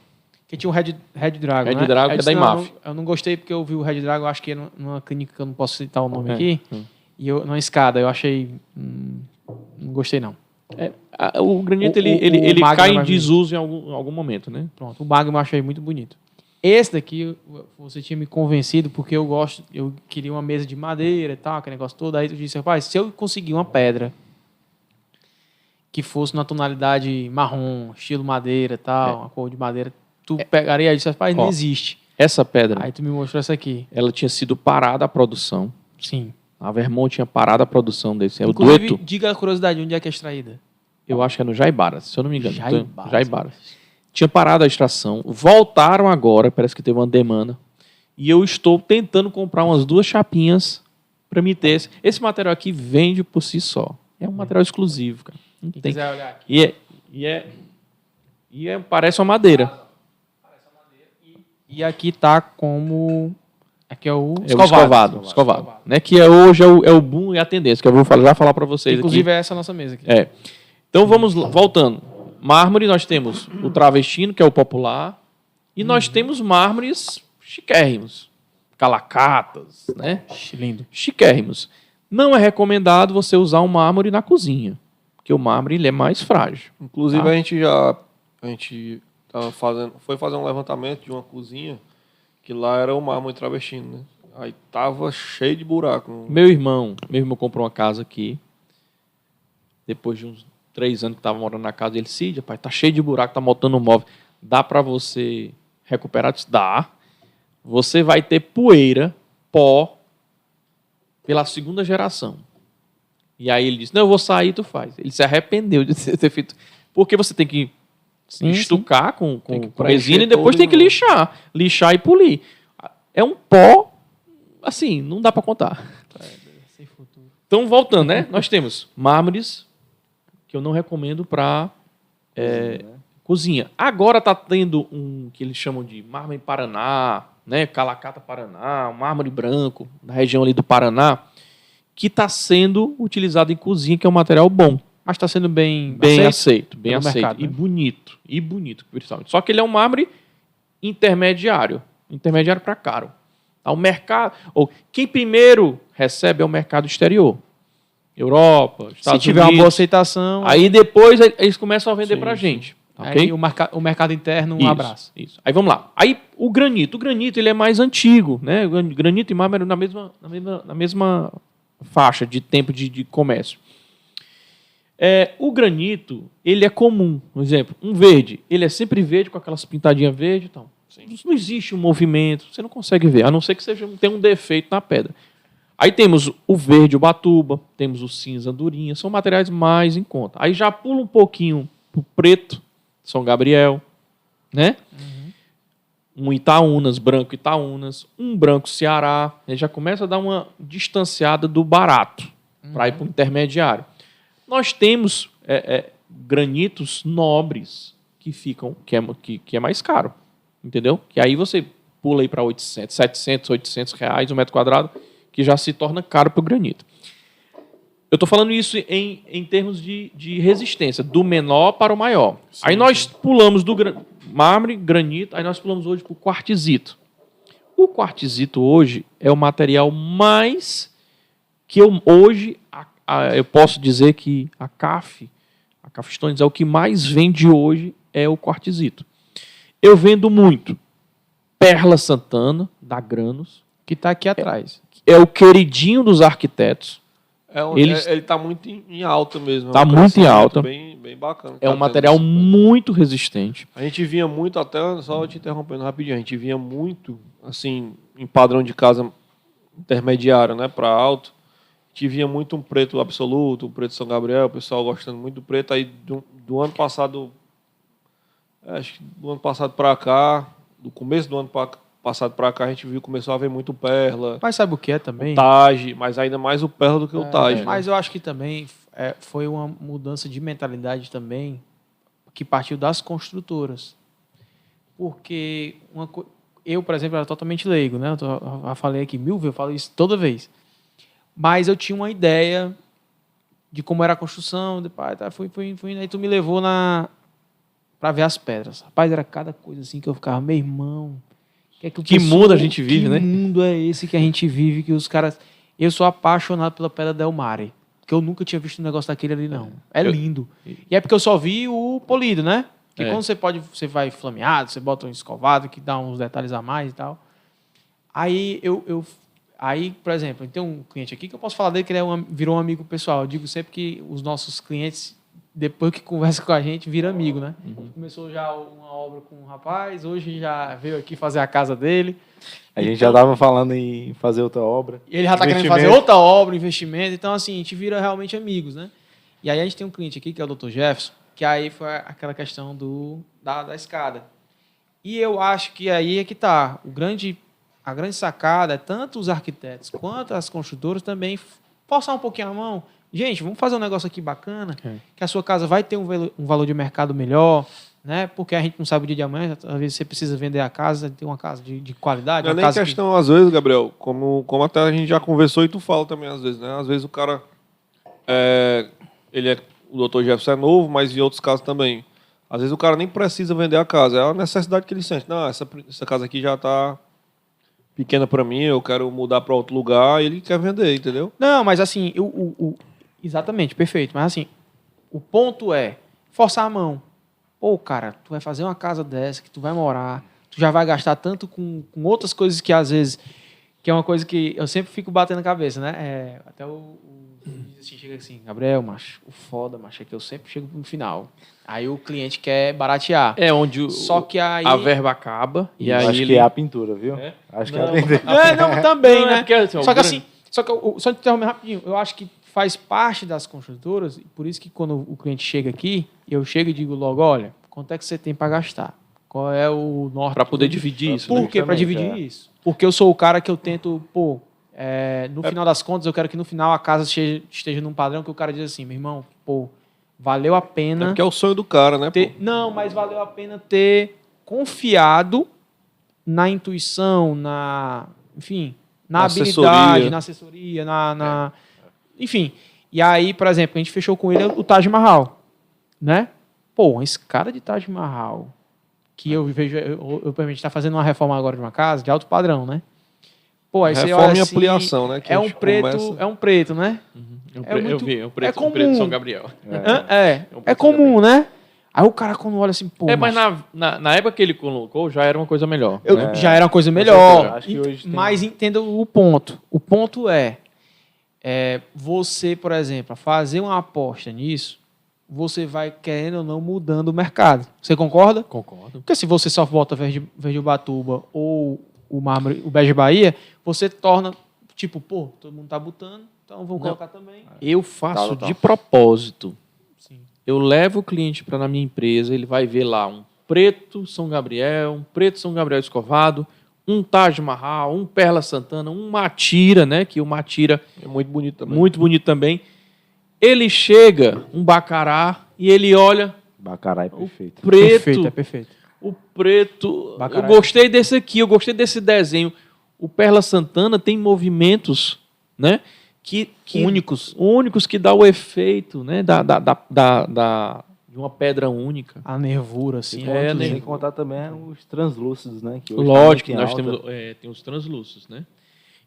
Que tinha o Red Dragon,
Red
né?
Dragon, que é da IMAF.
Eu não gostei porque eu vi o Red Dragon, acho que é numa clínica que eu não posso citar o nome aqui, e numa escada, eu achei... não gostei, não.
O granito,
O
ele
magma
cai
é
em
mais
desuso em algum momento, né?
Pronto, o magma eu achei muito bonito. Esse daqui, você tinha me convencido porque eu queria uma mesa de madeira e tal, aquele negócio todo. Aí tu disse, rapaz, se eu conseguir uma pedra que fosse na tonalidade marrom, estilo madeira e tal, uma cor de madeira, tu pegaria e disse, rapaz, não
Ó,
existe.
Essa pedra,
Aí tu me mostrou essa aqui.
ela tinha sido parada a produção.
Sim.
A Vermont tinha parado a produção desse. É o
Inclusive,
dueto.
diga a curiosidade, onde é que é extraída?
Eu acho que é no Jaibaras, se eu não me engano.
Jaibaras.
Jaibaras. Tinha parado a extração. Voltaram agora, parece que teve uma demanda. E eu estou tentando comprar umas 2 chapinhas para me ter. Esse material aqui vende por si só. É um material exclusivo, cara. Não
Quem
tem.
quiser olhar aqui.
Parece uma madeira.
E aqui tá como... Aqui é o
É o escovado. Né? Que hoje é o boom e a tendência, que eu vou já falar para vocês
Inclusive
aqui.
é essa nossa mesa aqui.
Então vamos lá, voltando. Mármore, nós temos o travestino, que é o popular, e nós temos mármores chiquérrimos, calacatas, né?
Lindo.
Chiquérrimos. Não é recomendado você usar um mármore na cozinha, porque o mármore ele é mais frágil.
Inclusive, a gente foi fazer um levantamento de uma cozinha que lá era o mármore travestino, né? Aí tava cheio de buraco.
Meu irmão comprou uma casa aqui, depois de uns 3 anos que estava morando na casa, ele disse, rapaz, tá cheio de buraco, tá montando um móvel, dá para você recuperar? Eu disse, dá. Você vai ter poeira, pó, pela 2ª geração. E aí ele disse, não, eu vou sair, tu faz. Ele se arrependeu de ter feito, porque você tem que estucar com resina e depois tem que lixar e polir. É um pó, assim, não dá para contar. Então, voltando, né? Nós temos mármores, que eu não recomendo para cozinha. Agora está tendo um que eles chamam de mármore Paraná, né? Calacata Paraná, um mármore branco, da região ali do Paraná, que está sendo utilizado em cozinha, que é um material bom.
Mas está sendo bem
aceito.
Mercado, né?
E bonito, principalmente. Só que ele é um mármore intermediário para caro. O mercado, ou quem primeiro recebe é o mercado exterior. Europa, Estados Unidos.
Se tiver uma boa aceitação...
Aí depois eles começam a vender para a gente. Okay?
Aí o mercado interno, um abraço.
Isso. Aí vamos lá. Aí o granito ele é mais antigo, né? Granito e mármore na mesma faixa de tempo de comércio. O granito, ele é comum. Por exemplo, um verde, ele é sempre verde com aquelas pintadinhas verdes e tal. Não existe um movimento, você não consegue ver, a não ser que tenha um defeito na pedra. Aí temos o verde, o batuba, temos o cinza, andorinha, são materiais mais em conta. Aí já pula um pouquinho pro preto, São Gabriel, né? Um Itaúnas, branco Itaúnas, um branco Ceará, ele já começa a dar uma distanciada do barato para ir para o intermediário. Nós temos granitos nobres que é mais caro, entendeu? Que aí você pula aí para 800, 700, 800 reais o metro quadrado, que já se torna caro para o granito. Eu estou falando isso em termos de resistência, do menor para o maior. Sim, aí nós pulamos do mármore, granito, aí nós pulamos hoje para o quartzito. O quartzito hoje é o material mais que hoje eu posso dizer que a CAF Stones é o que mais vende hoje, é o quartzito. Eu vendo muito Perla Santana, da Granos,
que está aqui atrás.
É o queridinho dos arquitetos.
Ele está muito em alta mesmo.
Está muito em alta.
Bem bacana.
É um material muito resistente.
A gente via muito, até só te interrompendo rapidinho, a gente via muito, assim, em padrão de casa intermediário, né, para alto, a gente via muito um preto absoluto, um preto São Gabriel, o pessoal gostando muito do preto. Aí do ano passado, acho que do ano passado para cá, do começo do ano passado para cá, a gente começou a ver muito Perla.
Mas sabe o que é também?
O Taj, mas ainda mais o Perla do que o Taj. Né?
Mas eu acho que também foi uma mudança de mentalidade também que partiu das construtoras. Porque eu, por exemplo, era totalmente leigo, né? Eu já falei aqui 1000 vezes, eu falo isso toda vez. Mas eu tinha uma ideia de como era a construção, depois, fui, aí tu me levou para ver as pedras. Rapaz, era cada coisa assim que eu ficava, meu irmão...
Que mundo a gente vive, né?
Que mundo é esse que a gente vive, que os caras... Eu sou apaixonado pela Pedra Del Mare. que eu nunca tinha visto um negócio daquele ali, não. É lindo. E é porque eu só vi o polido, né? Porque quando você vai flameado, você bota um escovado que dá uns detalhes a mais e tal. Aí Aí, por exemplo, tem um cliente aqui que eu posso falar dele que ele virou um amigo pessoal. Eu digo sempre que os nossos clientes, depois que conversa com a gente, vira amigo, né? Começou já uma obra com um rapaz, hoje já veio aqui fazer a casa dele.
A gente já estava falando em fazer outra obra.
E ele já está querendo fazer outra obra, investimento. Então, assim, a gente vira realmente amigos, né? E aí a gente tem um cliente aqui, que é o Dr. Jefferson, que aí foi aquela questão da escada. E eu acho que aí é que está. A grande sacada é tanto os arquitetos quanto as construtoras também forçar um pouquinho a mão. Gente, vamos fazer um negócio aqui bacana, que a sua casa vai ter um valor de mercado melhor, né? Porque a gente não sabe o dia de amanhã, às vezes você precisa vender a casa, ter uma casa de qualidade.
Não é nem questão, às vezes, Gabriel, como até a gente já conversou e tu fala também, às vezes, né? Às vezes o cara, o Dr. Jefferson é novo, mas em outros casos também. Às vezes o cara nem precisa vender a casa, é a necessidade que ele sente. Não, essa casa aqui já está pequena para mim, eu quero mudar para outro lugar, e ele quer vender, entendeu?
Não, mas assim, exatamente, perfeito. Mas assim, o ponto é forçar a mão. Pô, cara, tu vai fazer uma casa dessa, que tu vai morar, tu já vai gastar tanto com outras coisas que às vezes, que é uma coisa que eu sempre fico batendo na cabeça, né? Até assim, chega assim, Gabriel, macho, o foda, macho, é que eu sempre chego no final. Aí o cliente quer baratear.
É onde
só que aí
a verba acaba e aí
acho que é a pintura, viu?
É?
Acho que
Não,
é a pintura.
Não, também,
Não,
né?
porque, assim,
Só que assim, só te interromper rapidinho, eu acho que faz parte das construtoras, e por isso que quando o cliente chega aqui, eu chego e digo logo, olha, quanto é que você tem para gastar? Qual é o norte?
para poder dividir isso.
Por que para dividir isso? Porque eu sou o cara que eu tento, no final das contas, eu quero que no final a casa esteja num padrão que o cara diz assim, meu irmão, valeu a pena...
É porque é o sonho do cara, né?
Não, mas valeu a pena ter confiado na intuição, enfim, na habilidade, na assessoria, enfim. E aí, por exemplo, a gente fechou com ele o Taj Mahal, né? Uma escada de Taj Mahal, que eu vejo, a gente está fazendo uma reforma agora de uma casa de alto padrão, né? Aí você olha
reforma e
assim,
ampliação, né?
É um preto, né?
Eu vi, é um preto,
comum.
um preto de São Gabriel.
É comum, né? Aí o cara quando olha assim,
mas na época que ele colocou, já era uma coisa melhor.
Já era uma coisa melhor. Acho que hoje mas entenda o ponto. O ponto é você, por exemplo, fazer uma aposta nisso, você vai, querendo ou não, mudando o mercado. Você concorda?
Concordo.
Porque se você só bota verde Ubatuba ou o mármore, o Bege Bahia, você torna, tipo, todo mundo tá botando, então vamos colocar também.
Eu faço de propósito.
Sim.
Eu levo o cliente para na minha empresa, ele vai ver lá um preto São Gabriel, um preto São Gabriel escovado, um Taj Mahal, um Perla Santana, um Matira, né? Que o Matira
é muito bonito também.
Muito bonito também. Ele chega, um bacará, e ele olha...
Bacará é perfeito.
Preto.
É perfeito.
O preto...
Bacará
eu gostei desse aqui, eu gostei desse desenho. O Perla Santana tem movimentos, né? Que únicos que dá o efeito, né? De uma pedra única.
A nervura, assim.
Sem contar também os translúcidos, né? Que hoje
lógico que nós temos tem os translúcidos, né?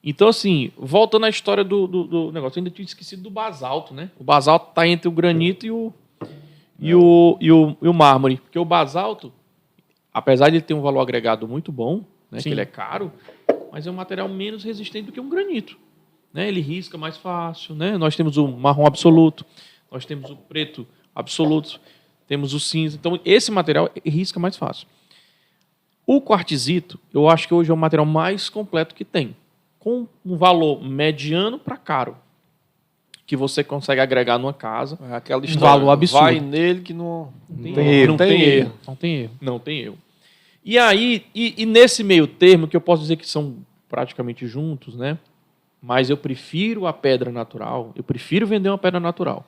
Então, assim, voltando à história do negócio, eu ainda tinha esquecido do basalto, né? O basalto está entre o granito e o mármore. Porque o basalto, apesar de ele ter um valor agregado muito bom, né? Que ele é caro, mas é um material menos resistente do que um granito. Né? Ele risca mais fácil, né? Nós temos o marrom absoluto, nós temos o preto absoluto, temos o cinza. Então, esse material risca mais fácil. O quartzito, eu acho que hoje é o material mais completo que tem, com um valor mediano para caro, que você consegue agregar numa casa.
É aquela
história, valor absurdo.
Vai nele que não
tem erro. E aí, e nesse meio termo, que eu posso dizer que são praticamente juntos, né? Mas eu prefiro a pedra natural, eu prefiro vender uma pedra natural.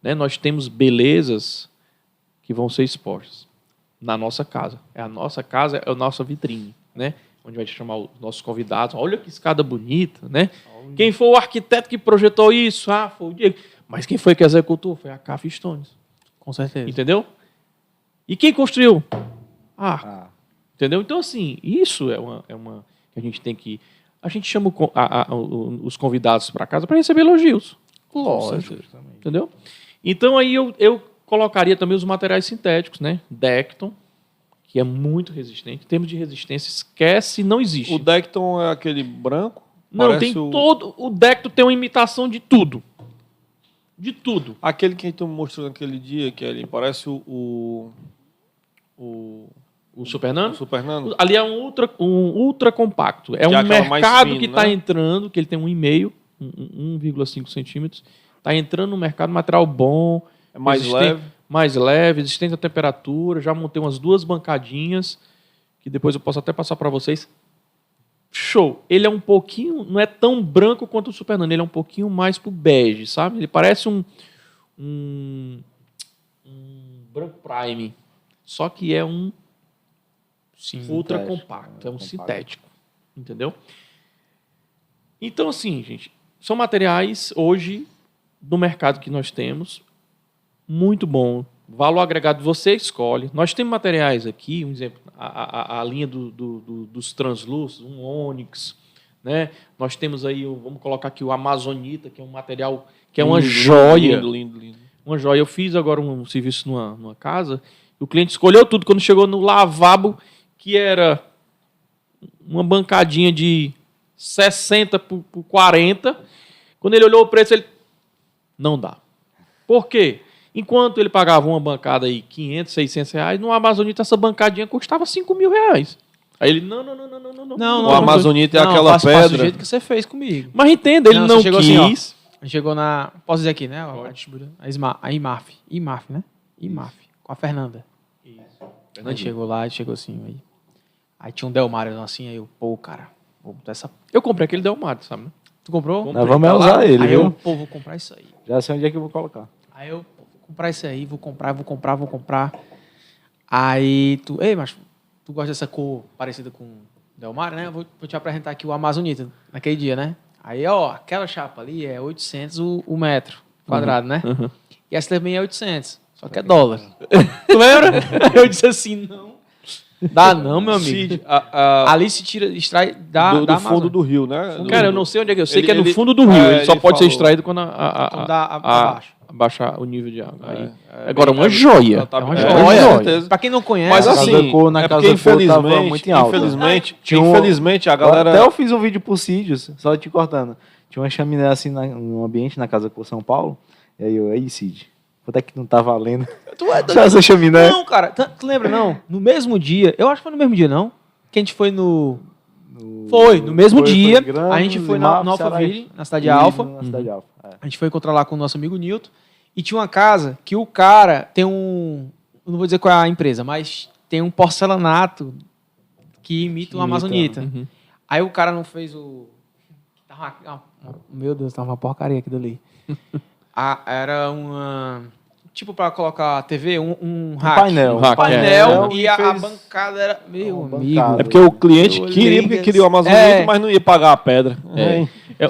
Né? Nós temos belezas que vão ser expostas na nossa casa. A nossa casa é a nossa vitrine, né? Onde vai chamar os nossos convidados. Olha que escada bonita, né? Quem foi o arquiteto que projetou isso? Foi o Diego. Mas quem foi que executou? Foi a Cafe Stones.
Com certeza.
Entendeu? E quem construiu? Entendeu? Então, assim, isso é uma que a gente tem que... A gente chama os convidados para casa para receber elogios. Lógico. Entendeu? Então aí eu colocaria também os materiais sintéticos, né? Decton, que é muito resistente. Em termos de resistência, esquece, não existe.
O Decton é aquele branco?
Não,
Parece
tem todo... O Decton tem uma imitação de tudo. De tudo.
Aquele que tu mostrou naquele dia, que ele parece o
Super Nano?
Super Nano?
Ali é um ultra compacto. É
Que é
um
aquela mais
mercado
fino,
que está
né?
entrando, que ele tem 1,5 centímetros. Está entrando no mercado, material bom.
É mais leve.
Mais leve, resistente à temperatura. Já montei umas 2 bancadinhas, que depois eu posso até passar para vocês. Show. Ele é um pouquinho, não é tão branco quanto o Super Nano, ele é um pouquinho mais pro bege, sabe? Ele parece um branco prime, só que é um ultra compacto, é um sintético, entendeu? Então, assim, gente, são materiais hoje do mercado que nós temos, muito bom, valor agregado você escolhe. Nós temos materiais aqui, um exemplo, a linha dos translúcidos, um Onyx, né? Nós temos aí, vamos colocar aqui o Amazonita, que é um material que é uma joia.
Lindo.
Uma joia. Eu fiz agora um serviço numa casa, e o cliente escolheu tudo. Quando chegou no lavabo, que era uma bancadinha de 60 por 40, quando ele olhou o preço, ele... Não dá. Por quê? Enquanto ele pagava uma bancada aí 500, 600 reais, no Amazonita essa bancadinha custava 5 mil reais. Aí ele, não.
O Amazonita é aquela
faço
pedra.
do jeito que você fez comigo.
Mas entenda, ele não
você chegou
quis.
assim, ó, chegou na... Posso dizer aqui, né? A IMAF, né? IMAF, com a Fernanda. Isso. A gente chegou lá, chegou assim, aí tinha um Delmário assim, aí eu, pô, cara, vou botar essa...
Eu comprei aquele Delmário, sabe? Né?
Tu comprou?
Nós vamos usar ele,
Aí
viu?
eu, pô, vou comprar isso aí.
Já sei onde é que eu vou colocar.
Aí eu, pô, vou comprar isso aí, vou comprar. Aí tu, ei, mas tu gosta dessa cor parecida com o Delmário, né? Eu vou te apresentar aqui o Amazonita, naquele dia, né? Aí, ó, aquela chapa ali é 800 o metro quadrado, né?
Uhum.
E essa também é 800, só que é dólar. Tu lembra? Eu disse assim, não. Dá não, meu amigo.
Cid,
Ali se extrai da
do
Amazônia.
fundo do rio, né?
Cara, eu não sei onde é que é. Eu sei
Ele-
que é no
ele-
fundo do rio. Ele só
ele
pode ser
falou.
extraído quando
Então dá abaixo.
abaixar o nível de água. Aí,
É
agora,
bem-
uma joia.
tá-
É uma
é,
joia.
com certeza.
Pra quem não conhece,
Mas
Casa
assim,
Cor, na
é
Casa
porque
Cor tava
infelizmente,
muito em alta.
infelizmente a galera...
Até eu fiz um vídeo pro Cídios, só te cortando. Tinha uma chaminé assim no ambiente na Casa Cor São Paulo. E aí Cid, quanto é que não tá valendo?
tu é
Já essa chaminé?
Não, cara, tu lembra não? No mesmo dia, eu acho que foi no mesmo dia, não? Que a gente foi no mesmo dia,
Granos,
a gente foi
Imaf,
no
Ceará,
Alphaville, na cidade de Alfa.
Na cidade de Alfa. É.
A gente foi encontrar lá com o nosso amigo Nilton. E tinha uma casa que o cara tem eu não vou dizer qual é a empresa, mas tem um porcelanato que imita um Amazonita.
Uhum.
Aí o cara não fez o... Meu Deus, tava uma porcaria aquilo ali. Era uma... Tipo para colocar a TV, um rack.
painel.
Um rack,
painel
é.
e a
Fez
bancada era... Meu
uma
amigo.
bancada.
É porque o cliente
Eu
queria,
olhei
porque queria o Amazonita,
É.
mas não ia pagar a pedra.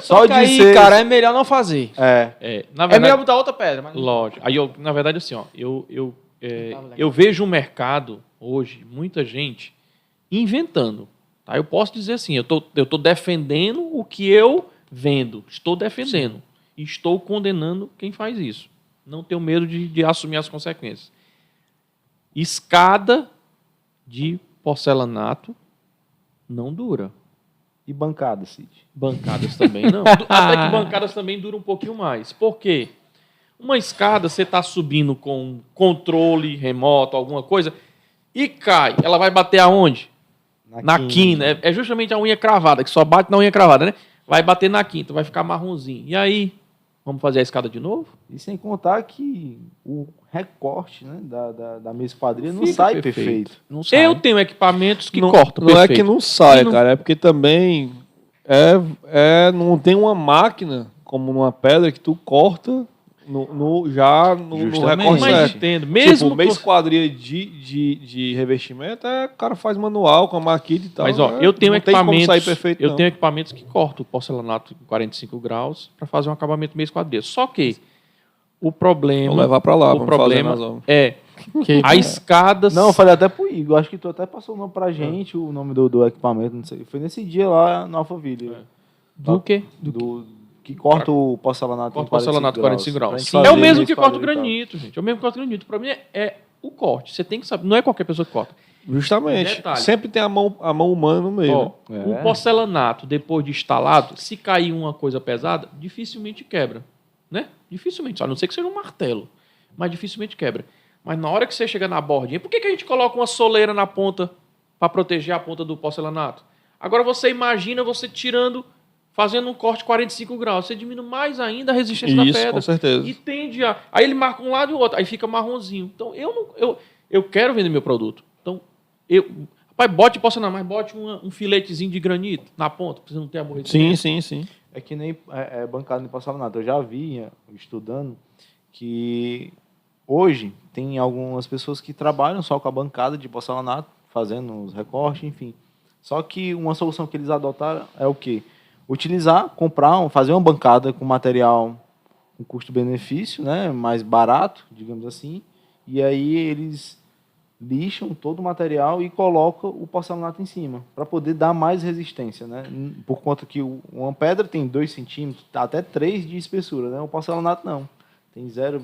Só
Só
que
de
aí,
ser-
cara, é melhor não fazer.
Na
É
verdade,
melhor botar outra pedra. Mas...
lógico. Aí, na verdade, assim, ó, eu vejo um mercado hoje, muita gente inventando. Tá? Eu posso dizer assim, eu tô defendendo o que eu vendo. Estou defendendo. Sim. E estou condenando quem faz isso. Não tenho medo de assumir as consequências. Escada de porcelanato não dura.
E bancada, Cid.
Bancadas também não. Até que bancadas também duram um pouquinho mais. Por quê? Uma escada, você está subindo com controle remoto, alguma coisa, e cai. Ela vai bater aonde? Na quina. É justamente a unha cravada, que só bate na unha cravada, né? Vai bater na quinta, vai ficar marronzinho. E aí, vamos fazer a escada de novo?
E sem contar que o recorte, né, da mesa quadrilha não
Fica
sai
perfeito.
perfeito.
Não sai.
Eu tenho equipamentos que
não,
cortam
não é
perfeito.
que não sai,
E não-
cara, é porque também não tem uma máquina como numa pedra que tu corta no
Justamente.
recorte
Mas
certo.
entendo. Mesmo
Tipo, mês quadrilha de revestimento, o cara faz manual com a maquita e tal.
Mas, ó, eu tenho
não tem como
equipamentos.
sair perfeito,
eu
não.
tenho equipamentos que cortam o porcelanato em 45 graus para fazer um acabamento meio quadrilha. Só que o problema.
Vou levar pra lá,
o
vamos
problema
fazer mais
é a escada.
Não, eu falei até pro Igor, acho que tu até passou o nome pra gente, o nome do equipamento, não sei. Foi nesse dia lá no Alphaville.
Do quê?
Do que corta o porcelanato
Corta
em
o porcelanato
45
45
pra
graus.
gente
É o
fazer
mesmo
no
que corta o
esquadro e tal.
granito, gente. É o mesmo que corta o granito. Para mim é o corte. Você tem que saber. Não é qualquer pessoa que corta.
Justamente.
Detalhe.
Sempre tem a mão humana no meio.
Ó,
né?
um porcelanato, depois de instalado, se cair uma coisa pesada, dificilmente quebra. Né? Dificilmente. A não ser que seja um martelo. Mas dificilmente quebra. Mas na hora que você chega na bordinha, por que a gente coloca uma soleira na ponta para proteger a ponta do porcelanato? Agora você imagina você tirando, fazendo um corte 45 graus. Você diminui mais ainda a resistência da
Isso,
pedra.
com certeza.
E tende a... Aí ele marca um lado e o outro. Aí fica marronzinho. Então eu quero vender meu produto. Então, rapaz, bote porcelanato, mas bote um filetezinho de granito na ponta, para você não ter aborrecimento.
Sim.
É que nem bancada de porcelanato. Eu já vi, estudando, que hoje tem algumas pessoas que trabalham só com a bancada de porcelanato, fazendo os recortes, enfim. Só que uma solução que eles adotaram é o quê? Fazer uma bancada com material com custo-benefício, né, mais barato, digamos assim, e aí eles lixam todo o material e colocam o porcelanato em cima, para poder dar mais resistência, né? Por conta que uma pedra tem 2 centímetros, até 3 de espessura, né? O porcelanato não. Tem 0,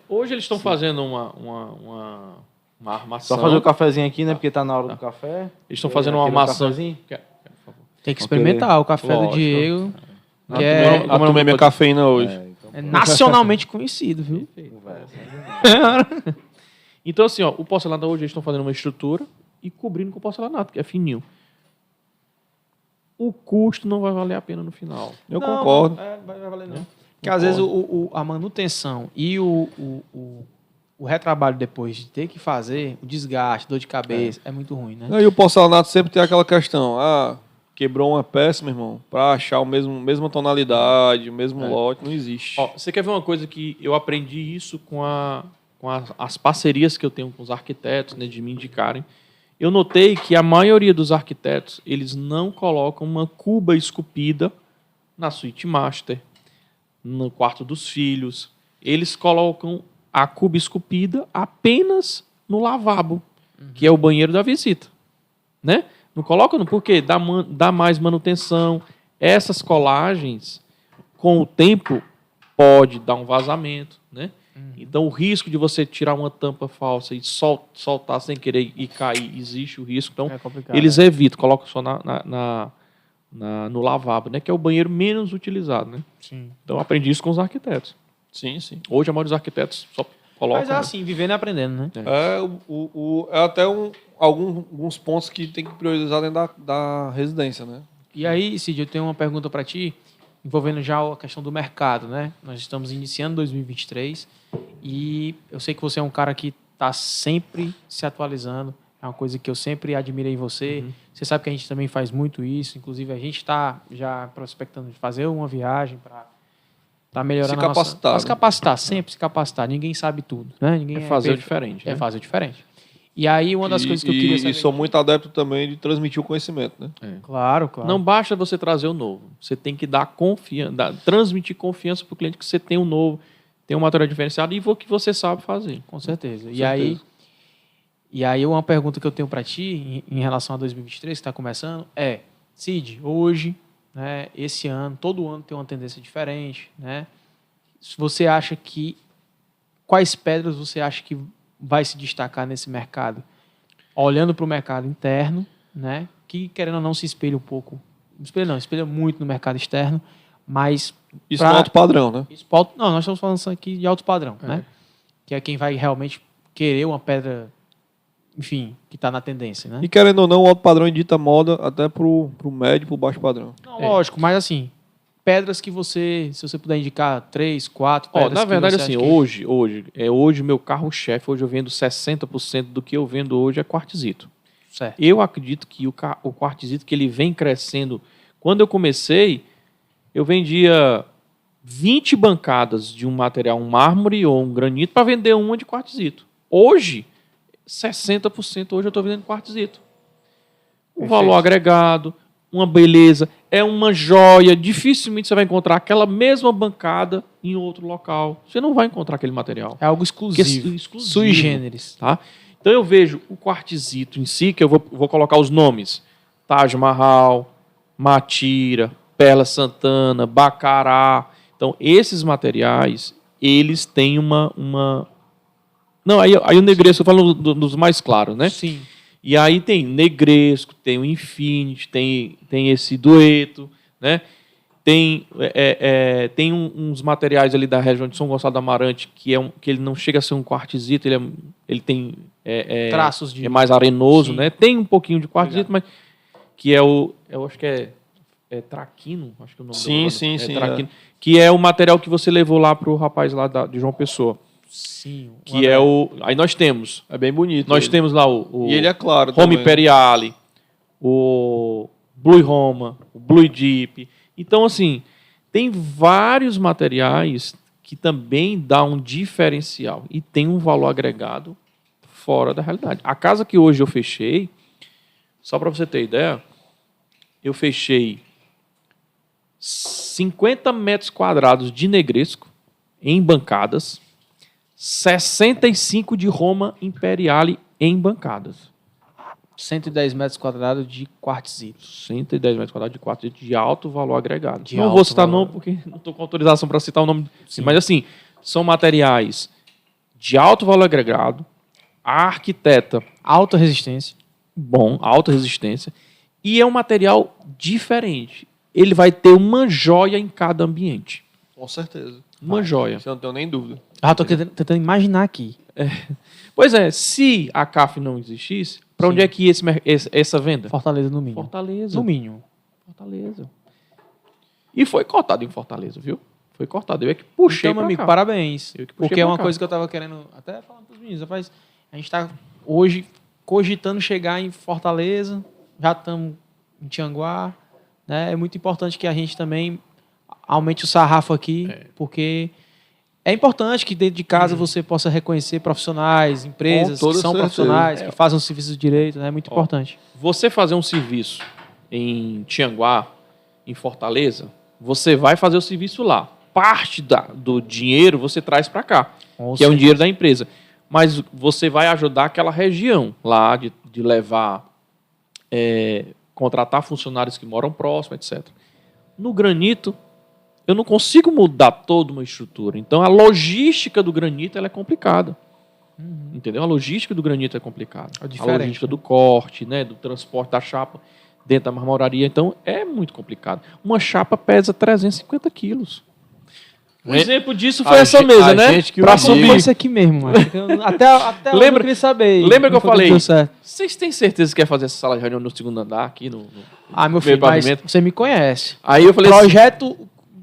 Hoje eles estão fazendo uma armação.
só fazer o cafezinho aqui, né? Porque tá na hora do café.
Eles estão fazendo uma
Aquele
armação.
cafezinho.
Quer, por favor.
Tem que experimentar o café
Lógico.
do Diego,
Ah,
que é
tomei minha cafeína hoje.
Então,
é nacionalmente conhecido, viu?
conversa.
Então, assim, ó, o porcelanato hoje eles estão fazendo uma estrutura e cobrindo com porcelanato, que é fininho. O custo não vai valer a pena no final.
Eu concordo.
Não vai valer não. Porque às vezes a manutenção e o retrabalho depois de ter que fazer, o desgaste, dor de cabeça, é muito ruim, né?
E o porcelanato sempre tem aquela questão. Quebrou uma peça, meu irmão, para achar mesma tonalidade, o mesmo lote, não existe.
Ó, você quer ver uma coisa que eu aprendi isso com as parcerias que eu tenho com os arquitetos, né, de me indicarem. Eu notei que a maioria dos arquitetos, eles não colocam uma cuba esculpida na suíte master, no quarto dos filhos. Eles colocam a cuba esculpida apenas no lavabo, que é o banheiro da visita. Né? Não colocam porque dá mais manutenção. Essas colagens, com o tempo, pode dar um vazamento, né? Então, o risco de você tirar uma tampa falsa e soltar sem querer e cair, existe o risco. Então,
É complicado,
eles evitam, colocam só no lavabo, né? Que é o banheiro menos utilizado, né?
Sim.
Então, eu aprendi isso com os arquitetos.
Sim.
Hoje, a maioria dos arquitetos só coloca...
Mas é assim, vivendo e aprendendo, né?
É até alguns pontos que tem que priorizar dentro da residência, né?
E aí, Cid, eu tenho uma pergunta para ti, envolvendo já a questão do mercado, né? Nós estamos iniciando 2023 e eu sei que você é um cara que está sempre se atualizando. É uma coisa que eu sempre admirei em você. Você sabe que a gente também faz muito isso. Inclusive, a gente está já prospectando de fazer uma viagem para melhorar
Se capacitar,
Para
né?
se capacitar, sempre se capacitar. Ninguém sabe tudo, né? Ninguém
fazer o
perfeito.
diferente.
É
né?
fazer o diferente. E aí, uma das coisas que eu queria saber...
E sou muito adepto também de transmitir o conhecimento, né?
Claro.
Não basta você trazer o novo. Você tem que dar transmitir confiança para o cliente que você tem um novo, tem um material diferenciado e o que você sabe fazer.
Com certeza.
certeza.
E aí uma pergunta que eu tenho para ti em relação a 2023, que está começando, é, Cid, hoje, né, esse ano, todo ano tem uma tendência diferente, né? Você acha que... Quais pedras você acha que vai se destacar nesse mercado? Olhando para o mercado interno, né? Que, querendo ou não, se espelha um pouco... Espelha muito no mercado externo, mas...
Isso no alto padrão, né?
Não, nós estamos falando aqui de alto padrão, né? Que é quem vai realmente querer uma pedra, enfim, que está na tendência, né?
E querendo ou não, o alto padrão edita moda até pro médio e pro baixo padrão.
Não, lógico, mas assim, pedras que você, se você puder indicar 3, 4 pedras
Na verdade,
que você
assim,
acha que...
hoje meu carro-chefe, hoje eu vendo 60% do que eu vendo hoje é quartzito.
Certo.
Eu acredito que o quartzito que ele vem crescendo. Quando eu comecei, eu vendia 20 bancadas de um material, um mármore ou um granito, para vender uma de quartzito. Hoje, 60% hoje eu estou vendendo quartzito. O valor agregado, uma beleza, é uma joia. Dificilmente você vai encontrar aquela mesma bancada em outro local. Você não vai encontrar aquele material.
É algo exclusivo.
Exclusivo.
Sui generis.
Tá? Então eu vejo o quartzito em si, que eu vou colocar os nomes. Taj Mahal, Matira, Perla Santana, Bacará. Então, esses materiais, eles têm uma... Não, aí o Negresco, eu falo dos mais claros, né?
Sim.
E aí tem Negresco, tem o Infinity, tem esse Dueto, né? Tem uns materiais ali da região de São Gonçalo do Amarante que ele não chega a ser um quartzito, ele tem
traços de...
é mais arenoso,
Sim.
né? Tem um pouquinho de quartzito, mas que eu acho que é traquino, acho que é o nome
Sim,
traquino, que é o material que você levou lá pro rapaz lá de João Pessoa,
Sim.
que é o... Aí nós temos
É bem bonito.
nós
ele.
temos lá o
E ele é claro
Roma
também.
Imperiale, o Blue Roma, o Blue Deep. Então, assim, tem vários materiais que também dá um diferencial e tem um valor agregado fora da realidade. A casa que hoje eu fechei, só para você ter ideia, eu fechei 50 metros quadrados de Negresco em bancadas, 65 de Roma Imperiale em bancadas.
110 metros quadrados de quartzito.
110 metros quadrados de quartzito de alto valor agregado.
De
Não
alto
vou citar
valor.
nome porque não estou com autorização para citar o nome.
Sim.
Mas assim, são materiais de alto valor agregado, a arquiteta
Alta resistência.
bom, alta resistência, e é um material diferente. Ele vai ter uma joia em cada ambiente.
Com certeza.
Uma joia.
Isso eu não tenho nem dúvida.
Tô tentando imaginar aqui.
Pois é, se a CAF não existisse, para onde é que ia essa venda?
Fortaleza no mínimo.
Fortaleza.
No mínimo.
Fortaleza. E foi cortado em Fortaleza, viu? Foi cortado. Eu é que puxei
Então, meu
pra
amigo,
cá.
parabéns.
Eu que puxei
Porque é
pra
uma
cá.
coisa que eu tava querendo até falar pros meninos. Rapaz, a gente tá hoje cogitando chegar em Fortaleza, já estamos em Tianguá, né? É muito importante que a gente também aumente o sarrafo aqui, porque é importante que dentro de casa você possa reconhecer profissionais, empresas
Com
que
toda
são
certeza.
profissionais, que fazem o serviço direito, né? É muito
Ó,
importante.
Você fazer um serviço em Tianguá, em Fortaleza, você vai fazer o serviço lá. Parte do dinheiro você traz para cá, que é um dinheiro da empresa. Mas você vai ajudar aquela região lá de levar, contratar funcionários que moram próximo, etc. No granito, eu não consigo mudar toda uma estrutura. Então, a logística do granito ela é complicada. Entendeu? A logística do granito é complicada.
É
A
diferente,
logística
né?
do corte, né, do transporte da chapa dentro da marmoraria. Então, é muito complicado. Uma chapa pesa 350 quilos. Um exemplo disso foi essa mesa, né?
gente que
Pra
o
subir.
Foi isso aqui mesmo, mano. Até hoje
Lembra-
eu queria saber.
lembra que
Não
eu
foi
falei?
deu certo.
Vocês têm certeza que quer fazer essa sala de reunião no segundo andar aqui?
Ah, meu filho, mas
pavimento?
você me conhece.
Aí eu falei assim,
Projeto,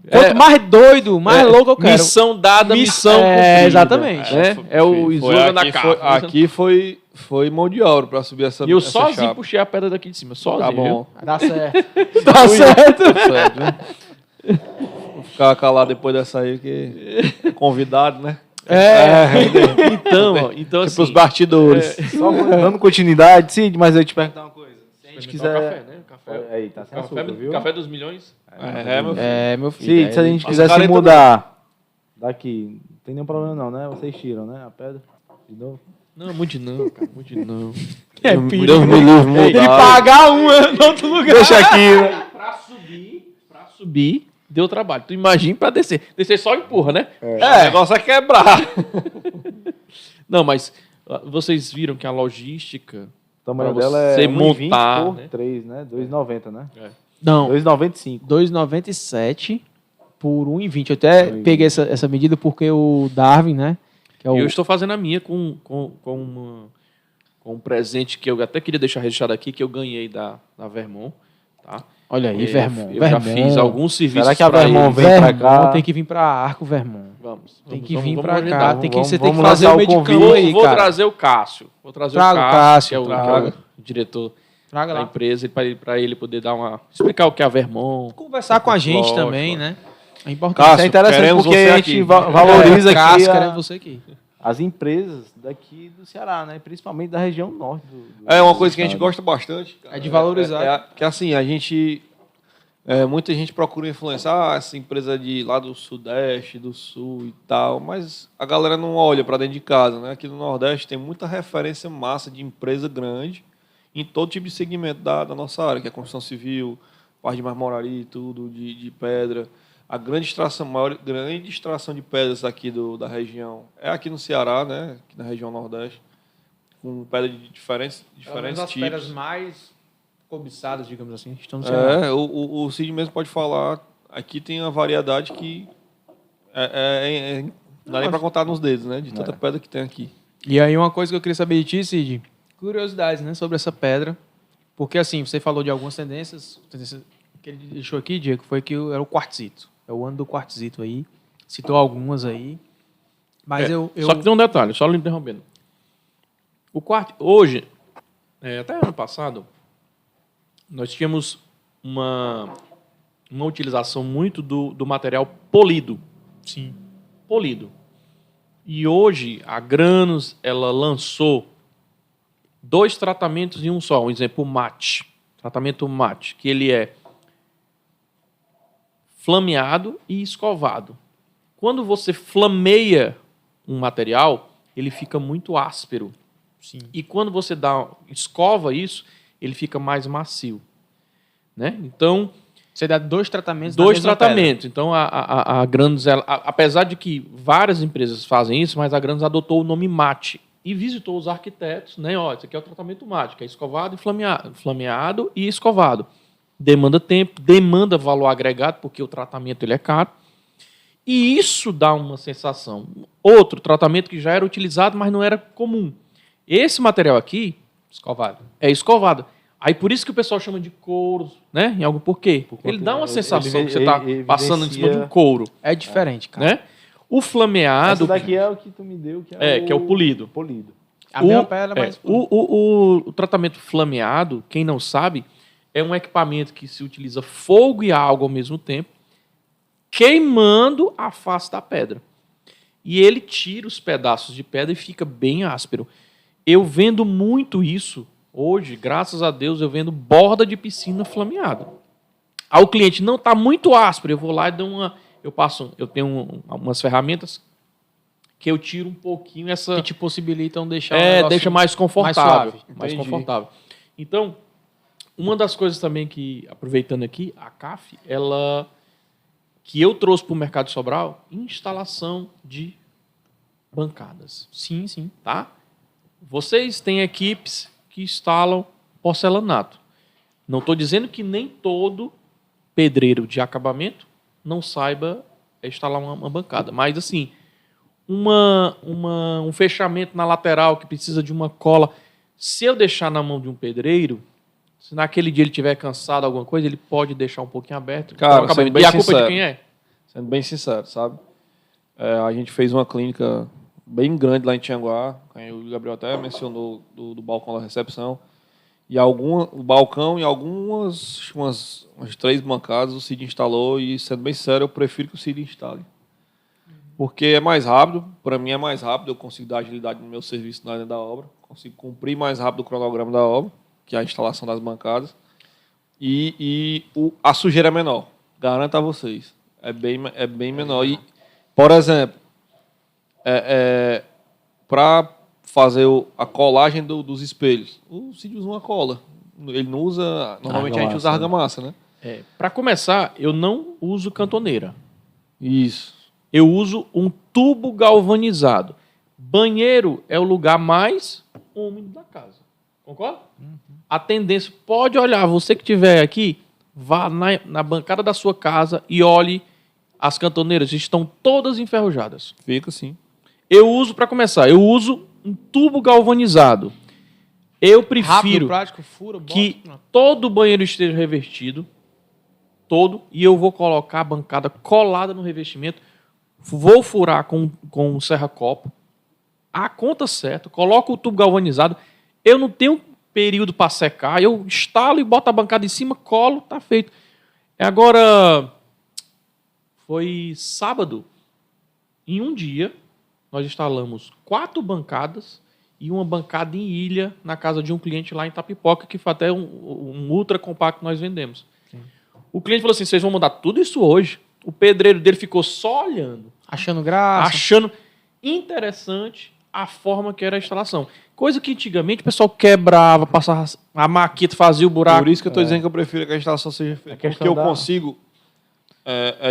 quanto mais doido, mais louco eu quero.
missão dada, missão cumprida.
Exatamente.
Né? É o slogan da casa.
Aqui foi mão de ouro pra subir essa
E eu
essa
sozinho
chapa.
puxei a pedra daqui de cima. Sozinho,
Tá bom.
Dá certo.
Tá certo.
Tá certo, viu? Vou ficar calado depois dessa aí, que é convidado, né?
Então
Para
assim,
os bastidores. Só dando continuidade, Cid, mas eu ia te perguntar uma coisa. Se a gente quiser.
café, né? Café,
Aí, tá sem açúcar, viu?
café dos milhões.
Meu filho.
É, meu filho.
Cid, se a gente
As
quiser se
caretas
mudar daqui, não tem nenhum problema não, né? Vocês tiram, né? A pedra. De novo.
Não, muito não, cara. Muito não.
É
Deus
perigo.
me livre,
Ele
mudar.
pagar uma no outro lugar.
Deixa aqui, né?
Pra subir, deu trabalho. Tu imagina pra descer. Descer só empurra, né?
O negócio é quebrar.
Não, mas vocês viram que a logística...
O tamanho
Pra
dela é
você
1,20
montar,
por
né?
3, né? 2,90, né?
Não,
2,95.
2,97 por 1,20. Eu até peguei essa medida porque o Darwin, né? Que é o...
Eu estou fazendo a minha com um presente que eu até queria deixar registrado aqui, que eu ganhei da Vermont. Tá?
Olha aí, Vermont.
Eu já fiz alguns serviços.
Será que a
pra
Vermont
eles.
vem pra
Vermont
cá?
tem que vir pra Arco Vermont.
Vamos.
Tem que
vamos-
vir
vamos
pra
agendar.
cá.
Vamos-
Você tem que
vamos
fazer
lançar
o
o
medicamento
convite.
aí,
Vou
cara.
trazer o Cássio. Vou trazer
Traga o
o
Cássio,
que é o
traga.
diretor
Traga
da
lá.
empresa, para ele poder explicar o que é a Vermont.
Conversar com a gente
Lógico,
também,
lógico.
né? É importante.
Isso é interessante
queremos
porque
você
a gente
aqui.
valoriza aqui
Cássio, queremos você aqui.
as empresas daqui do Ceará, né? Principalmente da região norte.
É uma coisa que a gente gosta bastante. Cara.
É de valorizar.
Que assim, a gente... muita gente procura influenciar essa empresa de lá do Sudeste, do Sul e tal, mas a galera não olha para dentro de casa, né? Aqui no Nordeste tem muita referência massa de empresa grande em todo tipo de segmento da nossa área, que é construção civil, parte de marmoraria e tudo, de pedra. A grande extração de pedras aqui da região é aqui no Ceará, né? Aqui na região Nordeste, com pedras de diferentes
as
tipos.
pedras mais cobiçadas, digamos assim, estão no Ceará.
O Cid mesmo pode falar. Aqui tem uma variedade que não dá nem para contar nos dedos, né? De tanta pedra que tem aqui.
E aí uma coisa que eu queria saber de ti, Cid, curiosidades, né, sobre essa pedra. Porque assim, você falou de algumas tendências que ele deixou aqui, Diego, foi que era o quartzito. É o ano do quartzito aí. Citou algumas aí. Mas
Só que tem um detalhe, só lhe interrompendo. O quartzo, hoje, até ano passado, nós tínhamos uma utilização muito do material polido.
Sim.
Polido. E hoje, a Granos, ela lançou 2 tratamentos em um só. Um exemplo, o mate. Tratamento mate, que ele é flameado e escovado. Quando você flameia um material, ele fica muito áspero.
Sim.
E quando você escova isso, ele fica mais macio. Né? Então,
você dá 2 tratamentos.
2 tratamentos. Então, a Granos, apesar de que várias empresas fazem isso, mas a Granos adotou o nome mate e visitou os arquitetos, né? Ó, esse aqui é o tratamento mate, que é escovado e flameado e escovado. Demanda tempo, demanda valor agregado, porque o tratamento ele é caro. E isso dá uma sensação. Outro tratamento que já era utilizado, mas não era comum. Esse material aqui é escovado. Aí por isso que o pessoal chama de couro, né? Em algum porquê. Ele dá uma sensação que você está passando em cima de um couro.
É diferente, cara.
Né? O flameado...
Esse daqui é o que tu me deu, que
é o polido.
A mesma pedra, mas...
O tratamento flameado, quem não sabe, é um equipamento que se utiliza fogo e água ao mesmo tempo, queimando a face da pedra. E ele tira os pedaços de pedra e fica bem áspero. Eu vendo muito isso hoje, graças a Deus, eu vendo borda de piscina flameada. Aí o cliente não está muito áspero, eu vou lá e dou eu tenho umas ferramentas que eu tiro um pouquinho essa...
Que te possibilitam deixar
deixa mais confortável.
Mais
confortável. Então, uma das coisas também que, aproveitando aqui, a CAF, que eu trouxe para o mercado de Sobral, instalação de bancadas.
Sim, sim.
Tá? Vocês têm equipes que instalam porcelanato. Não estou dizendo que nem todo pedreiro de acabamento não saiba instalar uma bancada. Mas, assim, um fechamento na lateral que precisa de uma cola, se eu deixar na mão de um pedreiro, se naquele dia ele estiver cansado alguma coisa, ele pode deixar um pouquinho aberto.
Cara, sendo bem
e a
sincero,
culpa de quem é?
Sendo bem sincero, sabe? A gente fez uma clínica bem grande lá em Tianguá, o Gabriel até mencionou do balcão da recepção, e o balcão e umas 3 bancadas o Cid instalou, e sendo bem sério, eu prefiro que o Cid instale. Porque é mais rápido, para mim é mais rápido, eu consigo dar agilidade no meu serviço na área da obra, consigo cumprir mais rápido o cronograma da obra, que é a instalação das bancadas, e a sujeira é menor, garanto a vocês, é bem menor. E, por exemplo, para fazer a colagem dos espelhos, o Cid usa uma cola, ele não usa, normalmente a gente usa argamassa, né?
Para começar, eu não uso cantoneira.
Isso.
Eu uso um tubo galvanizado. Banheiro é o lugar mais úmido da casa. Concorda? Uhum. A tendência, pode olhar, você que estiver aqui, vá na bancada da sua casa e olhe, as cantoneiras estão todas enferrujadas.
Fica assim.
Eu uso, para começar, um tubo galvanizado. Eu prefiro
rápido, prático, fura,
que todo o banheiro esteja revertido, e eu vou colocar a bancada colada no revestimento, vou furar com um serra-copo, a conta certa, coloco o tubo galvanizado, eu não tenho período para secar, eu instalo e boto a bancada em cima, colo, tá feito. Agora, foi sábado, em um dia, nós instalamos 4 bancadas e uma bancada em ilha na casa de um cliente lá em Itapipoca, que foi até um ultra compacto que nós vendemos. Sim. O cliente falou assim, vocês vão mandar tudo isso hoje? O pedreiro dele ficou só olhando.
Achando graça.
Achando interessante a forma que era a instalação. Coisa que antigamente o pessoal quebrava, passava a maquita, fazia o buraco.
Por isso que eu estou dizendo que eu prefiro que a instalação seja feita. Porque eu consigo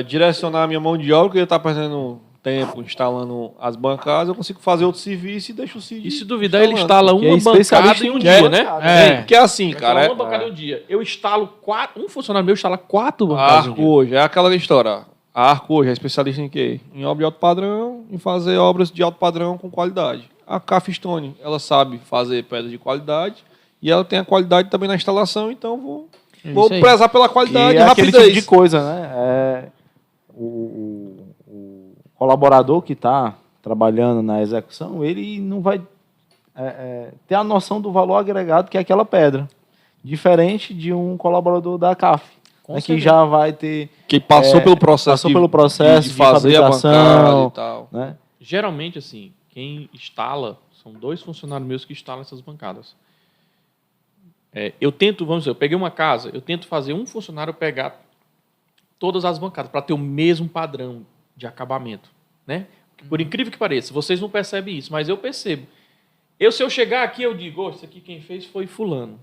direcionar a minha mão de obra, que eu ia estar perdendo tempo instalando as bancadas, eu consigo fazer outro serviço e deixo o Cid.
E se duvidar, ele instala uma bancada em um dia, né?
Que é assim, cara.
Uma bancada em um dia. Eu instalo 4, um funcionário meu instala 4 bancadas.
A Arco hoje, é aquela história. A Arco hoje é especialista em quê? Em obra de alto padrão, em fazer obras de alto padrão com qualidade. A Cafistone, ela sabe fazer pedra de qualidade e ela tem a qualidade também na instalação, então vou prezar pela qualidade e rapidez.
Aquele tipo de coisa, né? O colaborador que está trabalhando na execução, ele não vai ter a noção do valor agregado que é aquela pedra. Diferente de um colaborador da CAF, né, que já vai ter...
Que passou pelo processo
de
fazer a bancada e tal.
Né?
Geralmente, assim, quem instala, são 2 funcionários meus que instalam essas bancadas. Eu tento, vamos dizer, eu peguei uma casa, eu tento fazer um funcionário pegar todas as bancadas para ter o mesmo padrão de acabamento, né? Por incrível que pareça, vocês não percebem isso, mas eu percebo. Se eu chegar aqui, eu digo, isso aqui quem fez foi fulano.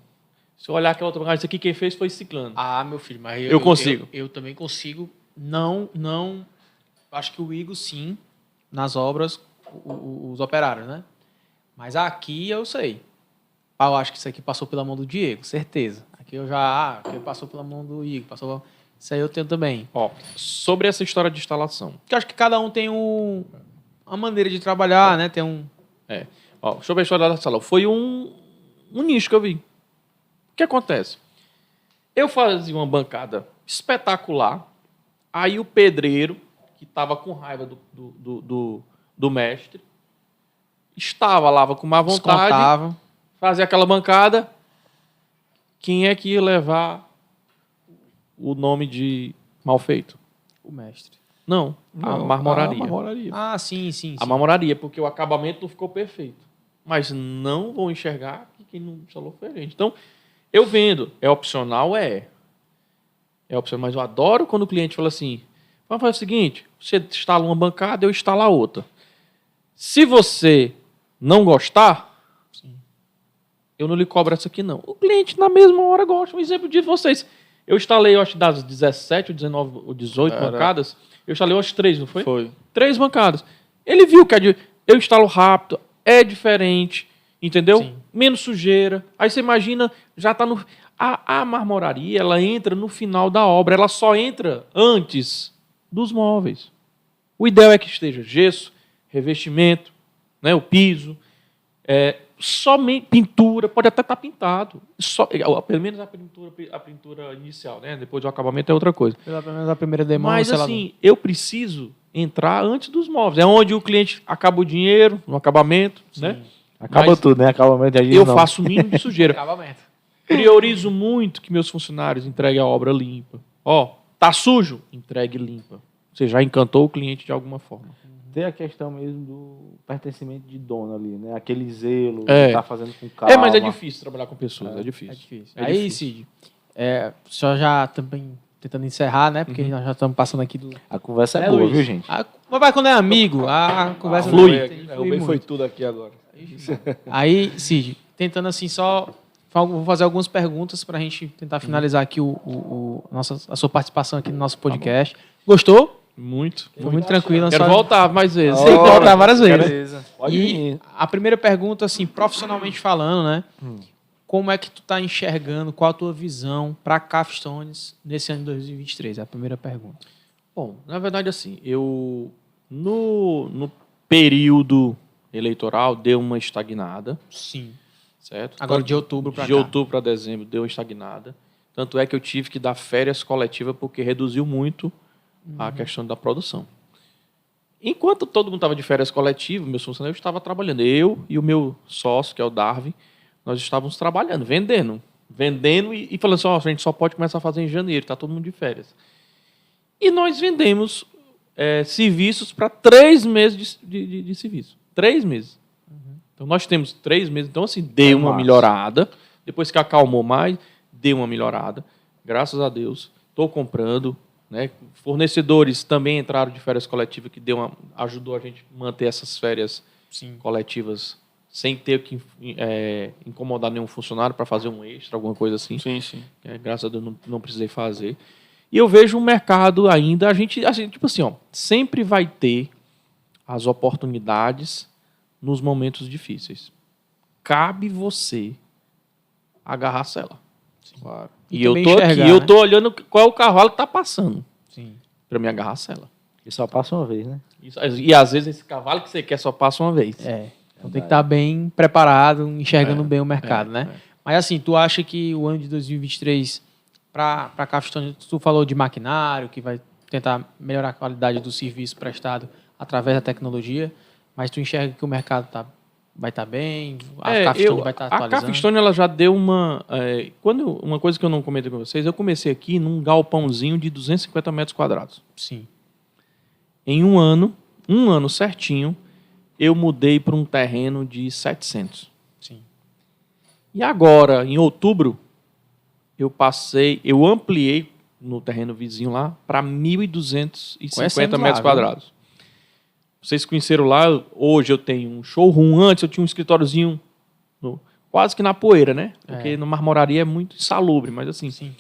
Se eu olhar aquela outra bancada, isso aqui quem fez foi ciclano.
Ah, meu filho, mas
eu consigo.
Eu também consigo. Não, acho que o Igor sim, nas obras, os operários, né? Mas aqui eu sei. Eu acho que isso aqui passou pela mão do Diego, certeza. Aqui eu já, aqui passou pela mão do Igor, isso aí eu tenho também.
Ó, sobre essa história de instalação.
Porque eu acho que cada um tem uma maneira de trabalhar, né? Tem um...
Ó, sobre a história da sala. Foi um nicho que eu vi. O que acontece? Eu fazia uma bancada espetacular, aí o pedreiro, que estava com raiva do mestre, lava com má vontade,
Descontava.
fazia aquela bancada, quem é que ia levar o nome de mal feito?
O mestre.
Não, a marmoraria.
Ah, sim.
A marmoraria, porque o acabamento não ficou perfeito. Mas não vão enxergar que quem não instalou foi a gente. Então, eu vendo. É opcional? É opcional, mas eu adoro quando o cliente fala assim, vamos fazer o seguinte, você instala uma bancada, eu instalo a outra. Se você não gostar, eu não lhe cobro essa aqui, não. O cliente, na mesma hora, gosta. Um exemplo de vocês. Eu instalei, eu acho, das 17, 19 ou 18 bancadas. Eu instalei, eu acho, 3, não foi?
Foi.
3 bancadas. Ele viu que eu instalo rápido, é diferente, entendeu?
Sim.
Menos sujeira. Aí você imagina, já está no... A marmoraria, ela entra no final da obra. Ela só entra antes dos móveis. O ideal é que esteja gesso, revestimento, né, o piso, somente pintura, pode até estar pintado. Pelo menos a pintura inicial, né? Depois do acabamento é outra coisa.
Pelo menos a primeira demanda.
Mas assim, eu preciso entrar antes dos móveis. É onde o cliente acaba o dinheiro, no acabamento, né?
Acaba tudo, né? Acabamento
eu faço o mínimo de sujeira.
Acabamento.
Priorizo muito que meus funcionários entreguem a obra limpa. Ó, tá sujo? Entregue limpa. Você já encantou o cliente de alguma forma.
Tem a questão mesmo do pertencimento de dono ali, né? Aquele zelo que tá fazendo com calma.
Mas é difícil trabalhar com pessoas, é difícil.
Aí, Cid, só já também tentando encerrar, né? Porque nós já estamos passando aqui do...
A conversa é boa,
Luiz?
viu, gente?
Mas quando é amigo, a conversa
flui.
O bem foi tudo aqui agora.
Aí, Cid, tentando assim só... Vou fazer algumas perguntas para a gente tentar finalizar aqui a sua participação aqui no nosso podcast. Gostou?
Muito.
Foi muito tranquilo.
Quero voltar mais vezes.
Tem que voltar várias vezes.
Beleza. Pode
E
ir.
a primeira pergunta, assim, profissionalmente falando, né? Como é que tu tá enxergando, qual a tua visão para a Cafstones nesse ano de 2023? É a primeira pergunta.
Bom, na verdade, assim, eu no período eleitoral deu uma estagnada.
Sim.
Certo?
Agora de outubro para cá.
De outubro para dezembro deu uma estagnada. Tanto é que eu tive que dar férias coletivas porque reduziu muito a questão da produção. Enquanto todo mundo estava de férias coletivas, meus funcionários estavam trabalhando. Eu e o meu sócio, que é o Darwin, nós estávamos trabalhando, vendendo e falando assim, a gente só pode começar a fazer em janeiro, está todo mundo de férias. E nós vendemos serviços para 3 meses de serviço. 3 meses. Então, nós temos 3 meses. Então, assim, deu uma melhorada. Depois que acalmou mais, deu uma melhorada. Graças a Deus. Estou comprando. Né? Fornecedores também entraram de férias coletivas, que ajudou a gente a manter essas férias
Sim.
coletivas sem ter que incomodar nenhum funcionário para fazer um extra, alguma coisa assim.
Sim, sim.
Graças a Deus não precisei fazer. E eu vejo um mercado ainda, tipo assim, ó, sempre vai ter as oportunidades nos momentos difíceis. Cabe você agarrar a cela.
Claro.
E
E
eu
também
tô
enxergar,
aqui, eu
né?
tô olhando qual é o cavalo que tá passando
Sim.
para me agarrar a cela.
E só passa uma vez, né?
E às vezes esse cavalo que você quer só passa uma vez.
Então tem que estar bem preparado, enxergando bem o mercado, né? Mas assim, tu acha que o ano de 2023, para a Capstone, tu falou de maquinário, que vai tentar melhorar a qualidade do serviço prestado através da tecnologia, mas tu enxerga que o mercado vai estar bem, a Capstone vai estar
A
atualizando?
Capstone ela já deu uma... uma coisa que eu não comentei com vocês, eu comecei aqui num galpãozinho de 250 metros quadrados.
Sim.
Em um ano certinho, eu mudei para um terreno de 700.
Sim.
E agora, em outubro, eu ampliei no terreno vizinho lá para 1.250
Conhecemos lá,
metros
viu?
quadrados. Vocês conheceram lá, hoje eu tenho um showroom, antes eu tinha um escritóriozinho quase que na poeira, né? Porque na marmoraria é muito insalubre, mas assim,
Sim.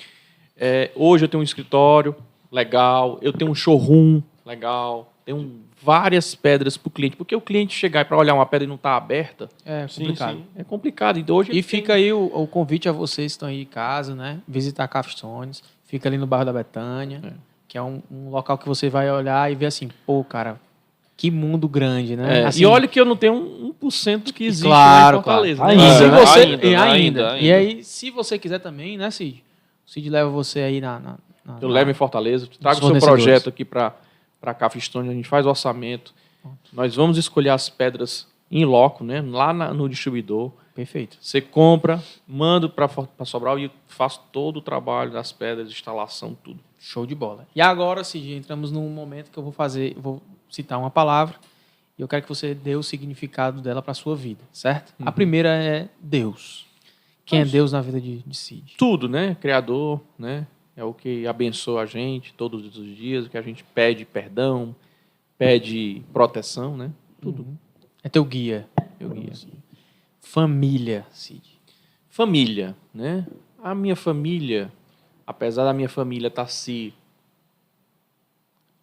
hoje eu tenho um escritório legal, eu tenho um showroom legal, tenho várias pedras para o cliente, porque o cliente chegar para olhar uma pedra e não estar aberta,
É complicado.
sim.
é complicado. Então, hoje
E fica aí o convite a vocês que estão aí em casa, né? Visitar a Capstones. Fica ali no bairro da Betânia, que é um local que você vai olhar e ver assim, pô, cara, que mundo grande, né? Assim,
e olha que eu não tenho 1% que existe
claro,
lá em Fortaleza.
claro.
Né?
E se
Ainda,
você,
ainda,
e
né?
ainda.
Ainda.
E aí, se você quiser também, né, Cid? O Cid leva você aí
Eu levo em Fortaleza, trago o seu
fornecedores.
projeto aqui para a Capstone, a gente faz o orçamento. Nós vamos escolher as pedras em loco, né? Lá no distribuidor.
Perfeito.
Você compra, manda para Sobral e faço todo o trabalho das pedras, instalação, tudo.
Show de bola. E agora, Cid, entramos num momento que eu vou citar uma palavra e eu quero que você dê o significado dela para a sua vida, certo? A primeira é Deus. Quem é Deus na vida de Cid?
Tudo, né? Criador, né? É o que abençoa a gente todos os dias, o que a gente pede perdão, pede proteção, né? Tudo.
É teu guia.
Eu guia.
Família, Cid.
Família, né? A minha família, apesar da minha família estar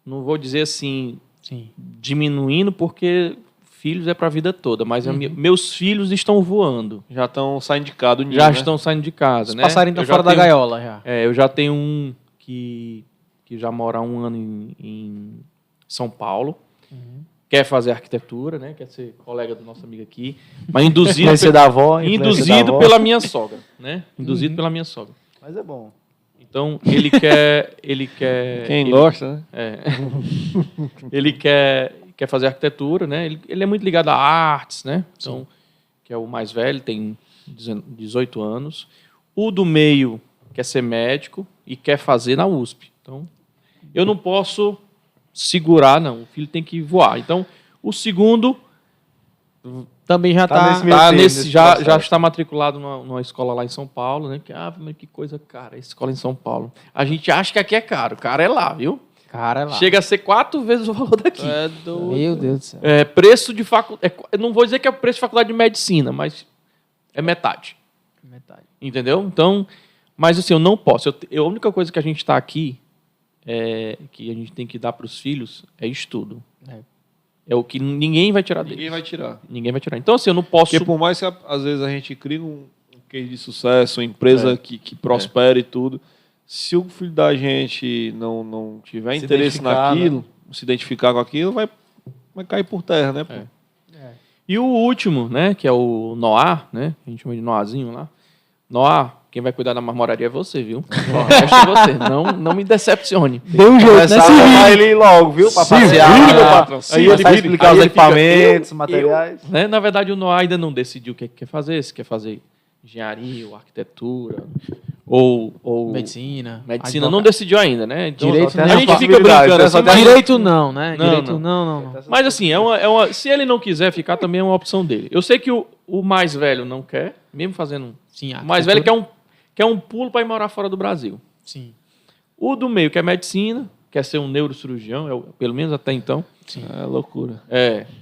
não vou dizer assim,
Sim.
diminuindo, porque filhos é para a vida toda, mas meus filhos estão voando.
Já estão saindo de casa do ninho,
Já
né?
estão saindo de casa,
Os
né?
passarinhos estão
Eu já
fora da
tenho-
gaiola já.
eu já tenho um que já mora há um ano em São Paulo. Quer fazer arquitetura, né? Quer ser colega do nosso amigo aqui. Mas induzido,
Influência da avó. influência da
induzido
avó.
pela minha sogra, né? Induzido pela minha sogra.
Mas é bom.
Então, ele quer...
Quem gosta, né?
Ele quer fazer arquitetura, né? Ele é muito ligado a artes, né? Então, que é o mais velho, tem 18 anos. O do meio quer ser médico e quer fazer na USP. Então, eu não posso segurar, não. O filho tem que voar. Então, o segundo
Também já
Tá
está...
nesse meio
tá
termo,
nesse,
nesse
já
processo.
está matriculado numa escola lá em São Paulo, né? Mas que coisa cara, escola em São Paulo. A gente acha que aqui é caro. O cara é lá, viu?
Cara, é lá.
Chega a ser 4 vezes o valor daqui.
Meu Deus do céu.
Preço de faculdade. Eu não vou dizer que é o preço de faculdade de medicina, mas é metade.
Metade.
Entendeu? Então, mas assim, eu não posso. A única coisa que a gente está aqui, que a gente tem que dar para os filhos, é estudo. É o que ninguém vai tirar deles.
Ninguém vai tirar.
Ninguém vai tirar. Então, assim, eu não posso.
Porque por mais que às vezes a gente crie um case de sucesso, uma empresa que prospere e tudo, se o filho da gente não tiver
Se
interesse
identificar,
naquilo, se identificar com aquilo, vai cair por terra, né? Pô?
E o último, né, que é o Noah, né? A gente chama de Noazinho lá. Noah, quem vai cuidar da marmoraria é você, viu? O resto é você. Não me decepcione.
Deu um jeito, né,
Começar a
Cid?
levar ele logo, viu? Pra passear.
vira,
né?
patrão.
Aí ele vai explicar os equipamentos, materiais.
Né? Na verdade, o Noah ainda não decidiu o que quer fazer. Se quer fazer engenharia ou arquitetura ou
Medicina.
medicina. Não decidiu ainda, né? Então,
Direito,
a
né?
gente fica
Possibilidades,
brincando
né? Só
assim,
tem
mas,
Direito não, né?
Não,
Direito
não.
não.
mas assim, se ele não quiser ficar, também é uma opção dele. Eu sei que o mais velho não quer, mesmo fazendo...
Sim,
O mais velho quer um pulo para ir morar fora do Brasil.
Sim.
O do meio quer medicina, quer ser um neurocirurgião, pelo menos até então.
É loucura.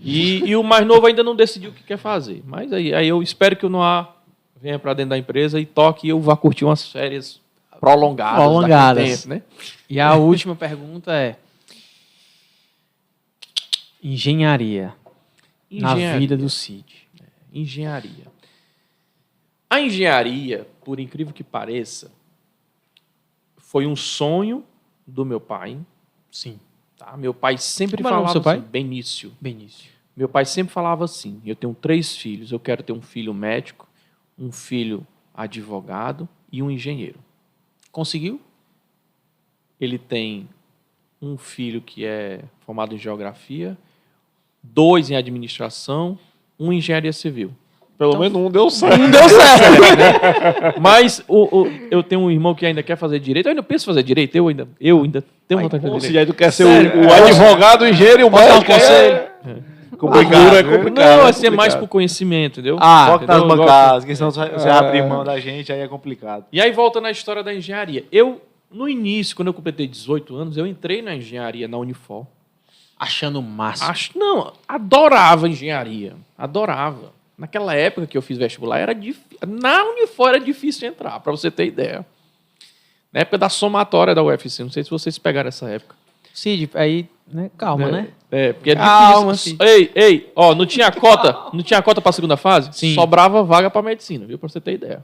E o mais novo ainda não decidiu o que quer fazer. Mas aí eu espero que o Noah venha para dentro da empresa e toque e eu vá curtir umas férias prolongadas. Daquele tempo, né?
E a última pergunta é: engenharia. Na vida do Cid.
Engenharia. A engenharia, por incrível que pareça, foi um sonho do meu pai.
Sim.
Tá? Meu pai sempre
Como era o nome
falava
do seu pai?
assim, Benício.
Benício.
Meu pai sempre falava assim, eu tenho 3 filhos, eu quero ter um filho médico, um filho advogado e um engenheiro.
Conseguiu?
Ele tem um filho que é formado em geografia, 2 em administração, 1 em engenharia civil.
Pelo menos um deu certo.
Não deu certo. Mas eu tenho um irmão que ainda quer fazer direito. Eu ainda penso em fazer direito. Eu ainda tenho vontade de
Ou
fazer
seja,
direito.
aí tu quer ser
Sério?
o advogado, o engenheiro e o médico.
um conselho.
Complicado, é complicado.
Não, assim, é mais por conhecimento, entendeu?
Foca nas
Entendeu?
bancadas, que senão você abrir mão da gente, aí é complicado.
E aí volta na história da engenharia. No início, quando eu completei 18 anos, eu entrei na engenharia na Unifor.
Achando o máximo.
Adorava engenharia. Adorava. Naquela época que eu fiz vestibular, na Unifor era difícil de entrar, para você ter ideia. Na época da somatória da UFC, não sei se vocês pegaram essa época.
Cid, aí, né? Calma, né?
Porque é
Calma,
difícil.
Cid.
Ei, não tinha cota para a segunda fase?
Sim.
Sobrava vaga para medicina, viu? Para você ter ideia.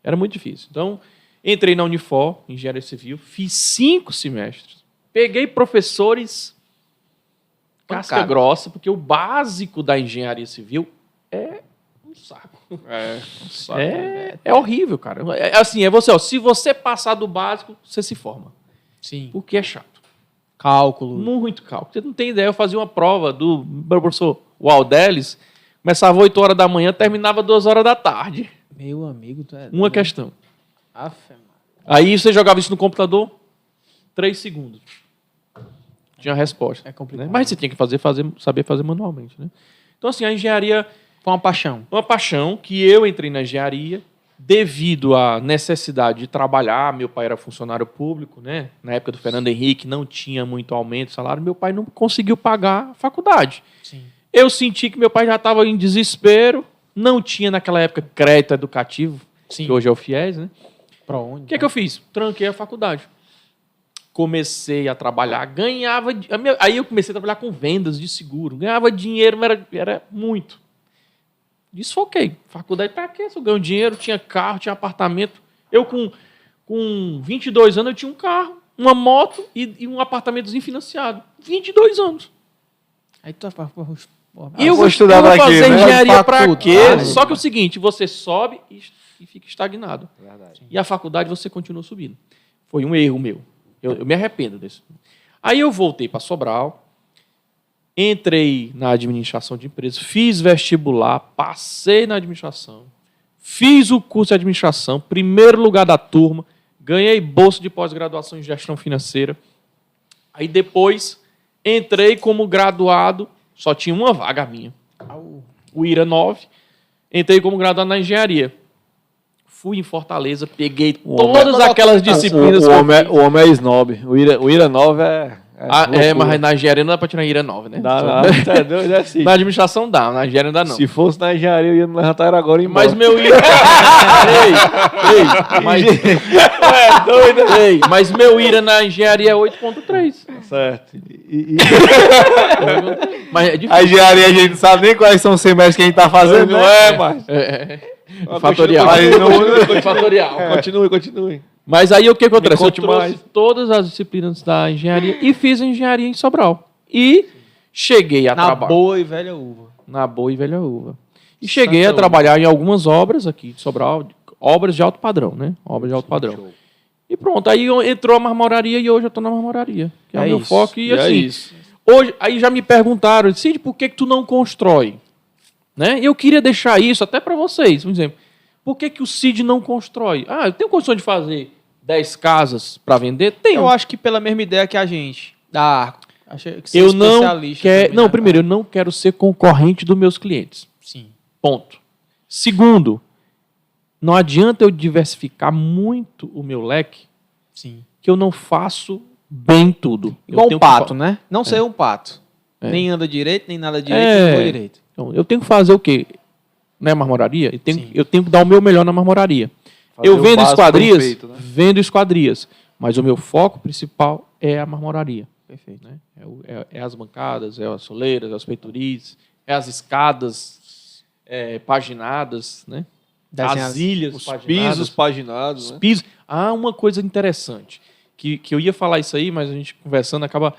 Era muito difícil. Então, entrei na Unifor, engenharia civil, fiz 5 semestres. Peguei professores casca grossa, porque o básico da engenharia civil é um saco. É horrível, cara. Se você passar do básico, você se forma.
Sim.
Porque é chato.
Cálculo.
Muito cálculo. Você não tem ideia. Eu fazia uma prova do meu professor Waldelis, começava às 8 horas da manhã, terminava 2 horas da tarde.
Meu amigo, tu é...
Uma questão.
Aff,
Aí você jogava isso no computador, 3 segundos. Tinha a resposta.
É complicado.
Né? Mas você tinha que saber fazer manualmente. Né? Então, assim, a engenharia...
Foi uma paixão.
Uma paixão que eu entrei na engenharia devido à necessidade de trabalhar. Meu pai era funcionário público, né? Na época do Fernando Henrique, não tinha muito aumento de salário. Meu pai não conseguiu pagar a faculdade.
Sim.
Eu senti que meu pai já estava em desespero. Não tinha, naquela época, crédito educativo,
Sim.
que hoje é o FIES, né?
Pra onde?
O que eu fiz? Tranquei a faculdade. Comecei a trabalhar, ganhava... Aí eu comecei a trabalhar com vendas de seguro. Ganhava dinheiro, mas era muito. Desfoquei. Faculdade, pra quê? Se eu ganho dinheiro, tinha carro, tinha apartamento. Eu, com 22 anos, eu tinha um carro, uma moto e um apartamentozinho financiado. 22 anos.
Aí tu...
E eu
vou estudar
vou
pra quê,
fazer
né?
engenharia pra
Tudo.
quê?
Ah,
Só que é o seguinte, você sobe e fica estagnado.
Verdade.
E a faculdade você continua subindo. Foi um erro meu. Eu me arrependo disso. Aí eu voltei para Sobral, entrei na administração de empresas, fiz vestibular, passei na administração, fiz o curso de administração, primeiro lugar da turma, ganhei bolsa de pós-graduação em gestão financeira. Aí depois entrei como graduado, só tinha uma vaga minha, o IRA 9, entrei como graduado na engenharia. Fui em Fortaleza, peguei todas aquelas disciplinas
O homem é snob. O IRA 9
mas na engenharia não dá pra tirar IRA 9, né?
Dá, tá doido, é assim.
Na administração dá, na engenharia ainda não.
Se fosse na engenharia, eu ia me levantar agora e ir embora.
Mas meu IRA... mas meu IRA na engenharia é 8.3.
Certo.
Mas é difícil.
A engenharia a gente não sabe nem quais são os semestres que a gente tá fazendo,
Não
né?
é, mas...
Fatorial. Fatorial.
Continue.
Mas aí o que acontece? Eu
conte
trouxe
mais.
todas as disciplinas da engenharia e fiz engenharia em Sobral. E cheguei a
Na
trabalhar.
boa e velha uva.
Na boa e velha uva. E cheguei a trabalhar em algumas obras aqui de Sobral, obras de alto padrão, né? Obras de alto padrão.
Show.
E pronto, aí entrou a marmoraria e hoje eu tô na marmoraria. Que é o meu
isso.
foco. E
E é
assim,
isso.
hoje, aí já me perguntaram, Cid, por que tu não constrói? Né? E eu queria deixar isso até para vocês. Por exemplo, por que o Cid não constrói? Eu tenho condição de fazer 10 casas para vender? Tenho.
Eu acho que pela mesma ideia que a gente, da Arco. Achei que ser
Eu não
especialista
quero...
também,
Não,
né?
primeiro, eu não quero ser concorrente dos meus clientes.
Sim.
Ponto. Segundo, não adianta eu diversificar muito o meu leque
Sim.
que eu não faço bem tudo.
Igual
Eu tenho
um
que
pato, né? Não ser um pato.
É.
Nem anda direito, nem nada direito, nem voa direito.
Então, eu tenho que fazer o quê? Né, marmoraria?
Sim.
Eu tenho que dar o meu melhor na marmoraria.
Fazer
Eu
o
vendo
básico
esquadrias,
bem feito, né?
vendo esquadrias. Mas o meu foco principal é a marmoraria.
Perfeito.
Né? É as bancadas, é as soleiras, é os peitoris, é as escadas paginadas, né?
Desenhar
As ilhas
Os
paginadas.
pisos paginados, né?
Pisos. Ah, uma coisa interessante. Que eu ia falar isso aí, mas a gente conversando acaba...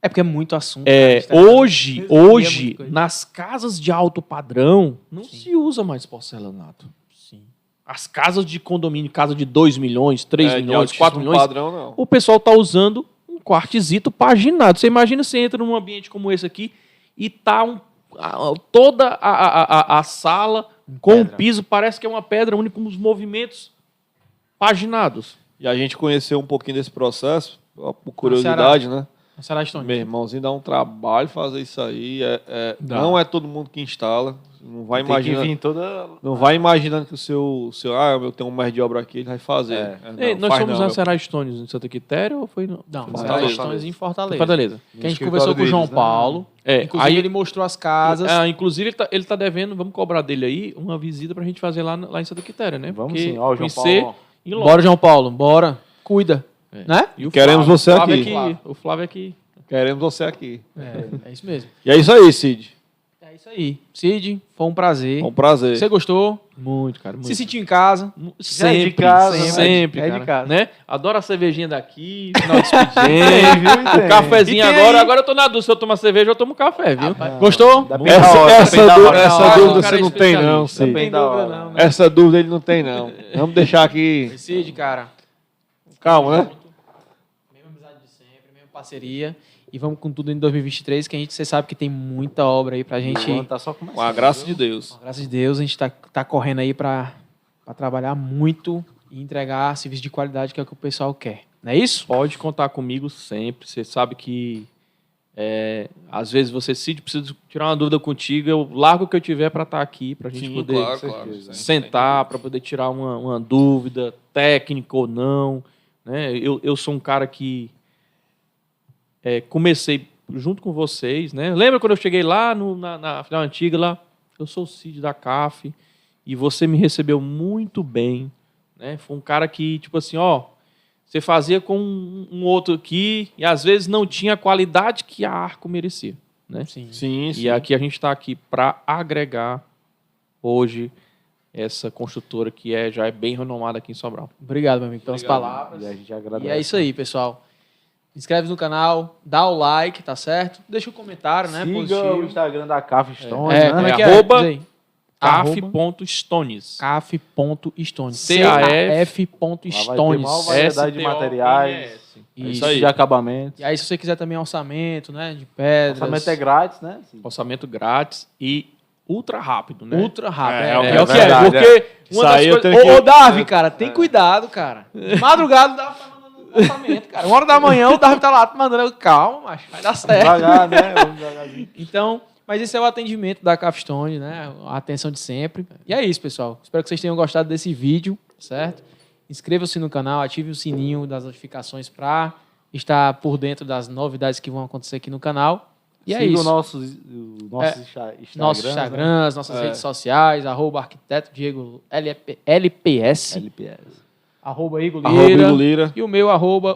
É porque é muito assunto. cara, a gente tá
Hoje,
resumir é muita coisa.
nas casas de alto padrão, não
Sim.
se usa mais porcelanato.
Sim.
As casas de condomínio, casa de 2 milhões, 3
De
milhões,
altíssimo
4 milhões,
padrão, não.
o pessoal está usando um quartzito paginado. Você imagina você entra num ambiente como esse aqui e tá toda a sala com o
pedra.
piso, parece que é uma pedra única, com os movimentos paginados.
E a gente conheceu um pouquinho desse processo, por curiosidade, né?
A Sarah Stone.
Meu irmãozinho dá um trabalho fazer isso aí.
Dá.
Não é todo mundo que instala. Não vai
Tem que
imaginando.
vir toda...
Não vai imaginando que eu tenho um mestre de obra aqui, ele vai fazer.
Ei,
Não,
nós
faz
fomos
não,
na Serra Stones em Santa Quitéria ou foi no...
Não,
Fortaleza.
Sarah Stones em Fortaleza.
Fortaleza.
Que a gente
escritório
conversou com o João
deles, né?
Paulo. Inclusive,
aí
ele mostrou as casas.
inclusive ele tá devendo, vamos cobrar dele aí uma visita pra gente fazer lá em Santa Quitéria, né?
Vamos
Porque
sim. Ó, o João
conhecer
Paulo.
em loco.
Bora, João Paulo, bora. Cuida. Né?
E o
Queremos você
o Flávio
aqui.
O Flávio aqui.
Queremos você aqui.
É isso mesmo.
E é isso aí, Cid.
É isso aí. Cid, foi um prazer.
Foi um prazer.
Você gostou?
Muito, cara. Muito.
Se sentiu em casa?
Sempre,
É de casa,
sempre,
é de
cara,
casa.
né? Adoro a cervejinha daqui, final de expediente,
viu?
o
Tem.
cafezinho
E tem
agora.
aí-
Agora eu tô na dúvida, se eu tomar cerveja, eu tomo café, viu?
Gostou?
Depende da hora,
Essa
depende da hora.
essa
Ah,
dúvida
o cara
você
é
não tem, não,
especialista.
Cid.
Depende da hora.
né?
Essa dúvida ele não tem, não. Vamos deixar aqui.
Cid, cara.
Calma, né?
Mesma amizade de sempre, mesma parceria. E vamos com tudo em 2023, que você sabe que tem muita obra aí pra gente.
O ano tá só começando.
Com a graça de Deus.
Graças a Deus, a gente tá correndo aí pra trabalhar muito e entregar serviço de qualidade, que é o que o pessoal quer. Não é isso?
Pode contar comigo sempre. Você sabe que às vezes você precisa tirar uma dúvida contigo, eu largo o que eu tiver para estar aqui, para a gente
Sim,
poder
claro, claro.
sentar, para poder tirar uma dúvida, técnica ou não. Né? Eu sou um cara que comecei junto com vocês. Né? Lembra quando eu cheguei lá na final antiga? Lá, eu sou o Cid da CAF e você me recebeu muito bem. Né? Foi um cara que, tipo assim, você fazia com um outro aqui e às vezes não tinha a qualidade que a Arco merecia. Né?
Sim.
Sim, sim.
E aqui a gente está aqui para agregar hoje essa construtora que já é bem renomada aqui em Sobral.
Obrigado, meu amigo, pelas
Obrigado.
palavras.
E a gente agradece.
E é isso aí, pessoal. Se inscreve no canal, dá o like, tá certo? Deixa um comentário, né?
Siga
positivo.
o Instagram da CAF Stone,
Como
né?
é que é?
Arroba
Diz aí. Arroba
caf.stones.
caf.stones.
Lá vai ter
caf.stones.
maior variedade de materiais.
É
Isso
aí.
De acabamento.
E aí, se você quiser também orçamento, né? De pedras.
Orçamento é grátis, né?
Orçamento grátis e ultra rápido, né?
Ultra rápido.
É,
É,
é o que
é o que é.
verdade,
Porque
Isso
uma das
aí eu
coisas...
tenho que-
Ô, Darwin, cara, tem cuidado, cara. De madrugada o Darwin tá mandando orçamento, cara. 1 hora da manhã o Darwin tá lá mandando. Calma, macho, vai dar certo.
Devagar, né? Vamos devagarzinho.
Então, mas esse é o atendimento da Capstone, né? A atenção de sempre. E é isso, pessoal. Espero que vocês tenham gostado desse vídeo, certo? Inscreva-se no canal, ative o sininho das notificações para estar por dentro das novidades que vão acontecer aqui no canal. E é
Siga
isso.
o nossos Instagrams,
Nossos Instagrams, nossas redes sociais, @arquiteto Diego LPS,
LPS.
@Igor
Arroba
Lira,
Igor Lira.
e o meu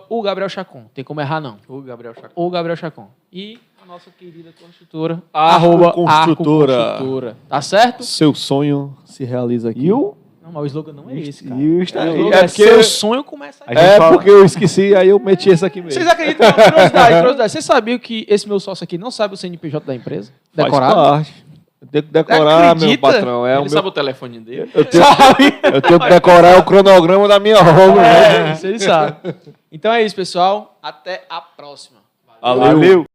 @o Gabriel Chacon. Tem como errar, não.
O Gabriel Chacon.
O Gabriel Chacon. E a nossa querida construtora,
Arco
Arco Construtora. Tá certo?
Seu sonho se realiza aqui.
E o
Não, mas o slogan não é esse, cara.
E o
O
Instagram.
slogan
É
é
porque-
seu sonho começa aqui.
A gente fala-
porque eu esqueci, aí eu meti esse aqui mesmo.
Vocês acreditam? Curiosidade. Você sabia que esse meu sócio aqui não sabe o CNPJ da empresa?
Faz
Decorado?
parte. Eu tenho que decorar, meu
Acredita?
patrão. É o
Ele
meu...
sabe o telefone dele?
eu tenho que decorar o cronograma da minha obra. né?
Isso ele sabe. Então é isso, pessoal. Até a próxima.
Valeu.